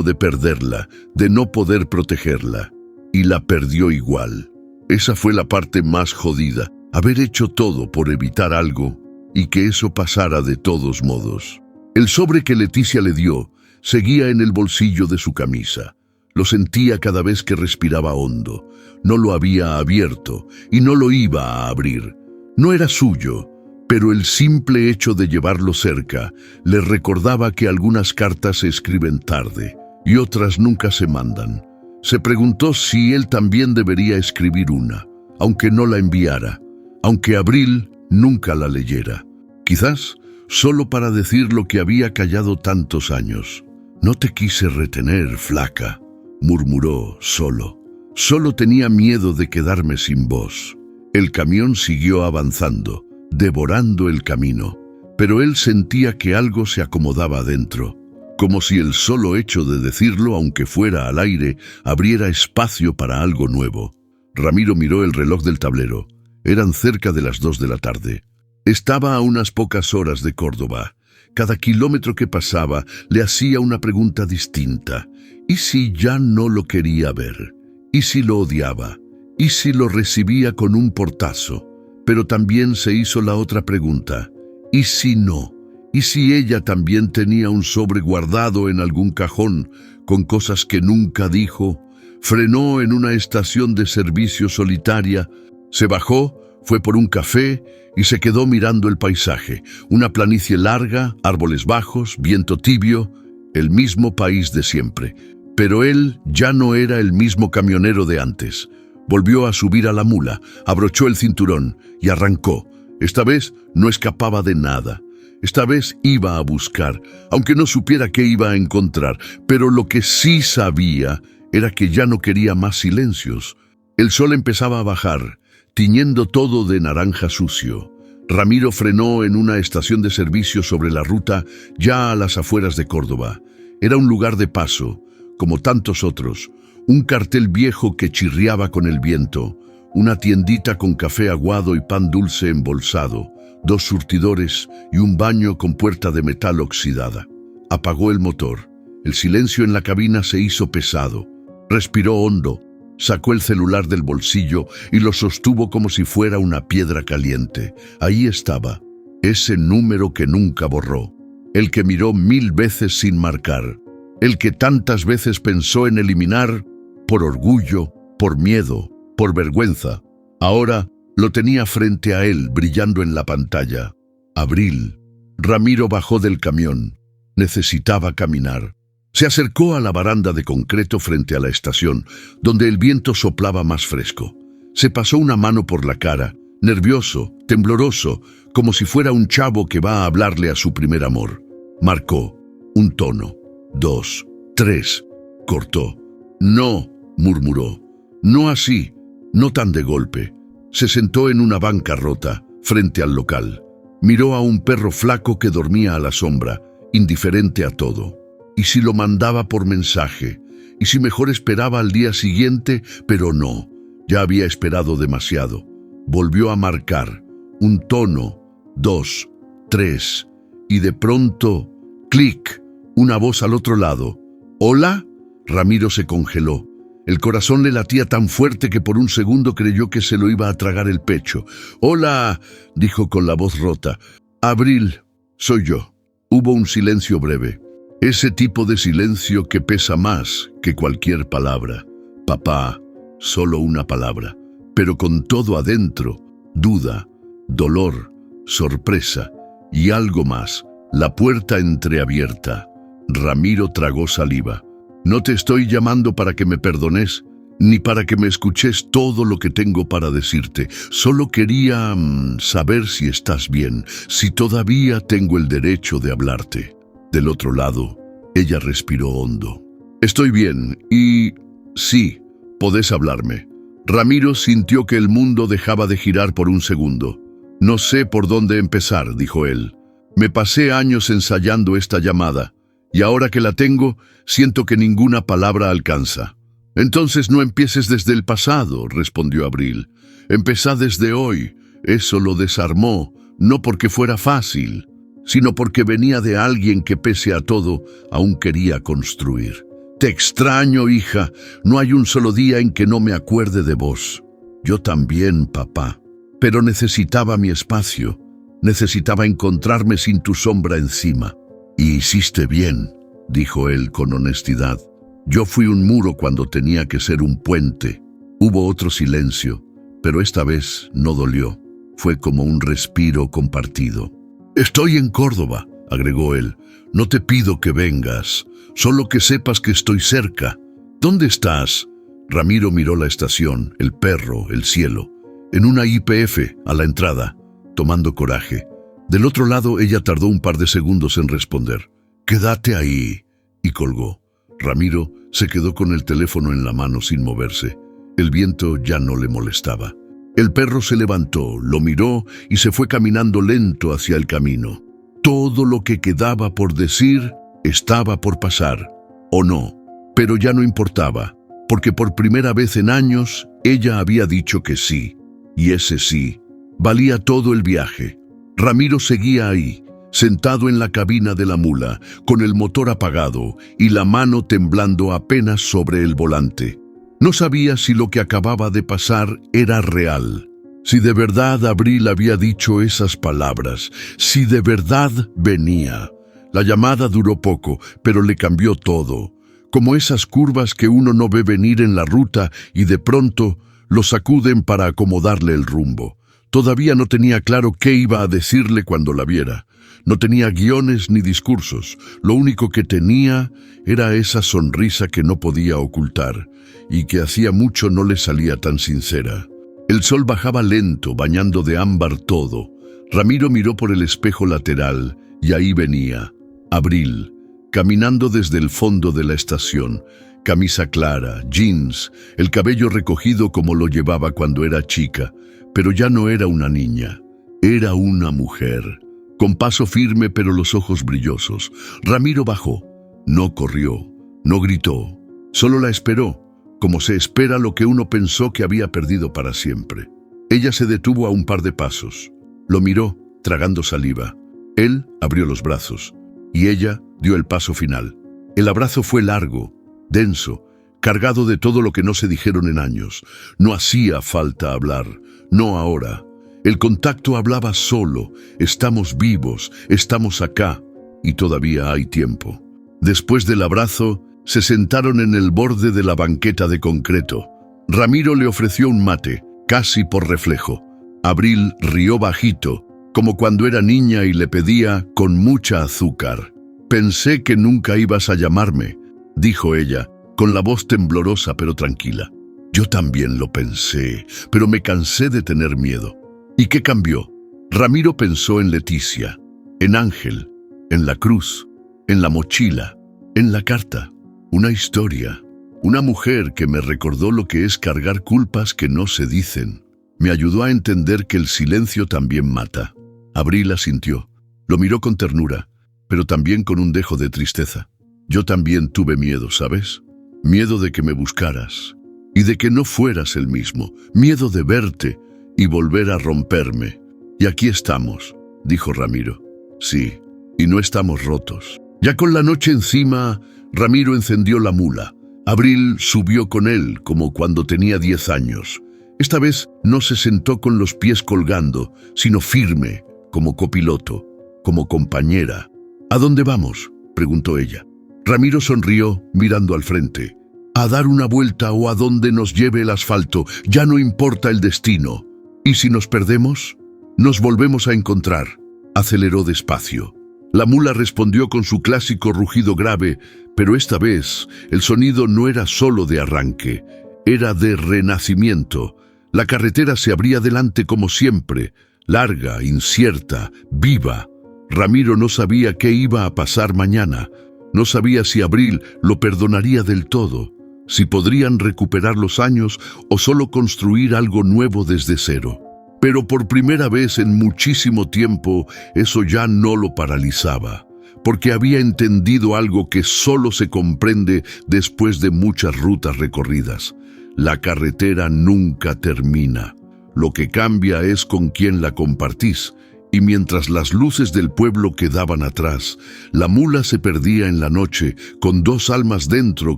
de perderla, de no poder protegerla. Y la perdió igual. Esa fue la parte más jodida, haber hecho todo por evitar algo y que eso pasara de todos modos. El sobre que Leticia le dio seguía en el bolsillo de su camisa. Lo sentía cada vez que respiraba hondo. No lo había abierto y no lo iba a abrir. No era suyo, pero el simple hecho de llevarlo cerca le recordaba que algunas cartas se escriben tarde y otras nunca se mandan. Se preguntó si él también debería escribir una, aunque no la enviara, aunque Abril nunca la leyera. Quizás solo para decir lo que había callado tantos años. No te quise retener, flaca, murmuró solo. Solo tenía miedo de quedarme sin vos. El camión siguió avanzando, devorando el camino, pero él sentía que algo se acomodaba adentro, como si el solo hecho de decirlo, aunque fuera al aire, abriera espacio para algo nuevo. Ramiro miró el reloj del tablero. Eran cerca de las 2 de la tarde. Estaba a unas pocas horas de Córdoba. Cada kilómetro que pasaba le hacía una pregunta distinta. ¿Y si ya no lo quería ver? ¿Y si lo odiaba? ¿Y si lo recibía con un portazo? Pero también se hizo la otra pregunta. ¿Y si no? ¿Y si ella también tenía un sobre guardado en algún cajón con cosas que nunca dijo? Frenó en una estación de servicio solitaria, se bajó, fue por un café y se quedó mirando el paisaje. Una planicie larga, árboles bajos, viento tibio, el mismo país de siempre. Pero él ya no era el mismo camionero de antes. Volvió a subir a la mula, abrochó el cinturón y arrancó. Esta vez no escapaba de nada. Esta vez iba a buscar, aunque no supiera qué iba a encontrar. Pero lo que sí sabía era que ya no quería más silencios. El sol empezaba a bajar, tiñendo todo de naranja sucio. Ramiro frenó en una estación de servicio sobre la ruta, ya a las afueras de Córdoba. Era un lugar de paso, como tantos otros. Un cartel viejo que chirriaba con el viento, una tiendita con café aguado y pan dulce embolsado, 2 surtidores y un baño con puerta de metal oxidada. Apagó el motor. El silencio en la cabina se hizo pesado. Respiró hondo, sacó el celular del bolsillo y lo sostuvo como si fuera una piedra caliente. Ahí estaba, ese número que nunca borró, el que miró 1000 veces sin marcar, el que tantas veces pensó en eliminar por orgullo, por miedo, por vergüenza. Ahora lo tenía frente a él, brillando en la pantalla. Abril. Ramiro bajó del camión. Necesitaba caminar. Se acercó a la baranda de concreto frente a la estación, donde el viento soplaba más fresco. Se pasó una mano por la cara, nervioso, tembloroso, como si fuera un chavo que va a hablarle a su primer amor. Marcó. Un tono. 2, 3. Cortó. No, murmuró. No así, no tan de golpe. Se sentó en una banca rota, frente al local. Miró a un perro flaco que dormía a la sombra, indiferente a todo. ¿Y si lo mandaba por mensaje? ¿Y si mejor esperaba al día siguiente? Pero no, ya había esperado demasiado. Volvió a marcar. Un tono. 2, 3. Y de pronto, clic, una voz al otro lado. ¿Hola? Ramiro se congeló. El corazón le latía tan fuerte que por un segundo creyó que se lo iba a tragar el pecho. «Hola», dijo con la voz rota. «Abril, soy yo». Hubo un silencio breve. Ese tipo de silencio que pesa más que cualquier palabra. Papá, solo una palabra, pero con todo adentro, duda, dolor, sorpresa y algo más. La puerta entreabierta. Ramiro tragó saliva. «No te estoy llamando para que me perdones, ni para que me escuches todo lo que tengo para decirte. Solo quería saber si estás bien, si todavía tengo el derecho de hablarte. Del otro lado, ella respiró hondo. Estoy bien y sí, podés hablarme. Ramiro sintió que el mundo dejaba de girar por un segundo. No sé por dónde empezar, dijo él. Me pasé años ensayando esta llamada, y ahora que la tengo, siento que ninguna palabra alcanza. Entonces no empieces desde el pasado, respondió Abril. Empezá desde hoy. Eso lo desarmó, no porque fuera fácil, sino porque venía de alguien que pese a todo, aún quería construir. Te extraño, hija. No hay un solo día en que no me acuerde de vos. Yo también, papá. Pero necesitaba mi espacio. Necesitaba encontrarme sin tu sombra encima. Y hiciste bien, dijo él con honestidad. Yo fui un muro cuando tenía que ser un puente. Hubo otro silencio, pero esta vez no dolió. Fue como un respiro compartido. Estoy en Córdoba, agregó él. No te pido que vengas, solo que sepas que estoy cerca. ¿Dónde estás? Ramiro miró la estación, el perro, el cielo. En una YPF, a la entrada, tomando coraje. Del otro lado, ella tardó un par de segundos en responder. Quédate ahí. Y colgó. Ramiro se quedó con el teléfono en la mano sin moverse. El viento ya no le molestaba. El perro se levantó, lo miró y se fue caminando lento hacia el camino. Todo lo que quedaba por decir estaba por pasar, o no, pero ya no importaba, porque por primera vez en años ella había dicho que sí, y ese sí valía todo el viaje. Ramiro seguía ahí, sentado en la cabina de la mula, con el motor apagado y la mano temblando apenas sobre el volante. No sabía si lo que acababa de pasar era real, si de verdad Abril había dicho esas palabras, si de verdad venía. La llamada duró poco, pero le cambió todo, como esas curvas que uno no ve venir en la ruta y de pronto lo sacuden para acomodarle el rumbo. Todavía no tenía claro qué iba a decirle cuando la viera. No tenía guiones ni discursos. Lo único que tenía era esa sonrisa que no podía ocultar y que hacía mucho no le salía tan sincera. El sol bajaba lento, bañando de ámbar todo. Ramiro miró por el espejo lateral y ahí venía Abril, caminando desde el fondo de la estación. Camisa clara, jeans, el cabello recogido como lo llevaba cuando era chica, pero ya no era una niña, era una mujer. Con paso firme pero los ojos brillosos, Ramiro bajó. No corrió, no gritó, solo la esperó, como se espera lo que uno pensó que había perdido para siempre. Ella se detuvo a un par de pasos. Lo miró, tragando saliva. Él abrió los brazos, y ella dio el paso final. El abrazo fue largo, denso, cargado de todo lo que no se dijeron en años. No hacía falta hablar, no ahora. El contacto hablaba solo. Estamos vivos, estamos acá, y todavía hay tiempo. Después del abrazo, se sentaron en el borde de la banqueta de concreto. Ramiro le ofreció un mate, casi por reflejo. Abril rió bajito, como cuando era niña y le pedía con mucha azúcar. Pensé que nunca ibas a llamarme, dijo ella, con la voz temblorosa pero tranquila. Yo también lo pensé, pero me cansé de tener miedo. ¿Y qué cambió? Ramiro pensó en Leticia, en Ángel, en la cruz, en la mochila, en la carta. Una historia, una mujer que me recordó lo que es cargar culpas que no se dicen. Me ayudó a entender que el silencio también mata. Abril asintió. Lo miró con ternura, pero también con un dejo de tristeza. Yo también tuve miedo, ¿sabes? Miedo de que me buscaras y de que no fueras el mismo. Miedo de verte y volver a romperme. Y aquí estamos, dijo Ramiro. Sí, y no estamos rotos. Ya con la noche encima, Ramiro encendió la mula. Abril subió con él, como cuando tenía 10 años. Esta vez no se sentó con los pies colgando, sino firme, como copiloto, como compañera. ¿A dónde vamos?, preguntó ella. Ramiro sonrió, mirando al frente. A dar una vuelta o a donde nos lleve el asfalto, ya no importa el destino. ¿Y si nos perdemos? Nos volvemos a encontrar. Aceleró despacio. La mula respondió con su clásico rugido grave, pero esta vez el sonido no era solo de arranque, era de renacimiento. La carretera se abría delante como siempre, larga, incierta, viva. Ramiro no sabía qué iba a pasar mañana. No sabía si Abril lo perdonaría del todo, si podrían recuperar los años o solo construir algo nuevo desde cero. Pero por primera vez en muchísimo tiempo eso ya no lo paralizaba, porque había entendido algo que solo se comprende después de muchas rutas recorridas. La carretera nunca termina. Lo que cambia es con quién la compartís. Y mientras las luces del pueblo quedaban atrás, la mula se perdía en la noche con dos almas dentro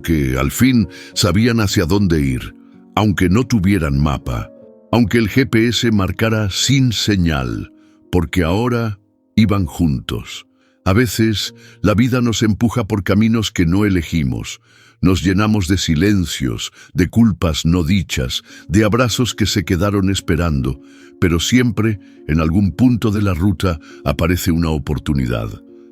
que, al fin, sabían hacia dónde ir, aunque no tuvieran mapa, aunque el GPS marcara sin señal, porque ahora iban juntos. A veces, la vida nos empuja por caminos que no elegimos. Nos llenamos de silencios, de culpas no dichas, de abrazos que se quedaron esperando, pero siempre, en algún punto de la ruta, aparece una oportunidad.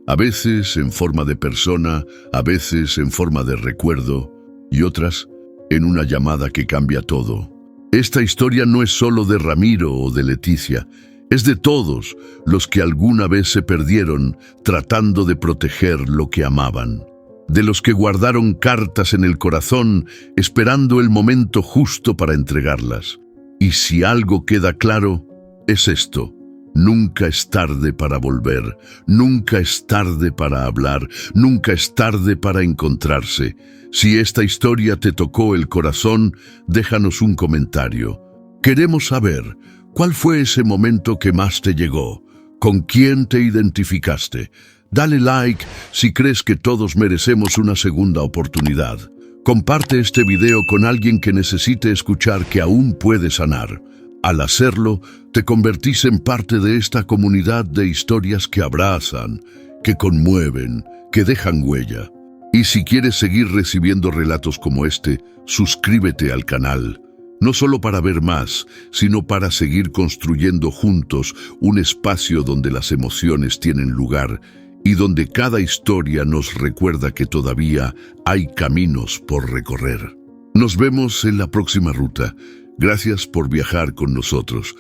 A veces en forma de persona, a veces en forma de recuerdo, y otras en una llamada que cambia todo. Esta historia no es solo de Ramiro o de Leticia, es de todos los que alguna vez se perdieron tratando de proteger lo que amaban. De los que guardaron cartas en el corazón esperando el momento justo para entregarlas. Y si algo queda claro, es esto: nunca es tarde para volver, nunca es tarde para hablar, nunca es tarde para encontrarse. Si esta historia te tocó el corazón, déjanos un comentario. Queremos saber, ¿cuál fue ese momento que más te llegó? ¿Con quién te identificaste? Dale like si crees que todos merecemos una segunda oportunidad. Comparte este video con alguien que necesite escuchar que aún puede sanar. Al hacerlo, te convertís en parte de esta comunidad de historias que abrazan, que conmueven, que dejan huella. Y si quieres seguir recibiendo relatos como este, suscríbete al canal. No solo para ver más, sino para seguir construyendo juntos un espacio donde las emociones tienen lugar y donde cada historia nos recuerda que todavía hay caminos por recorrer. Nos vemos en la próxima ruta. Gracias por viajar con nosotros.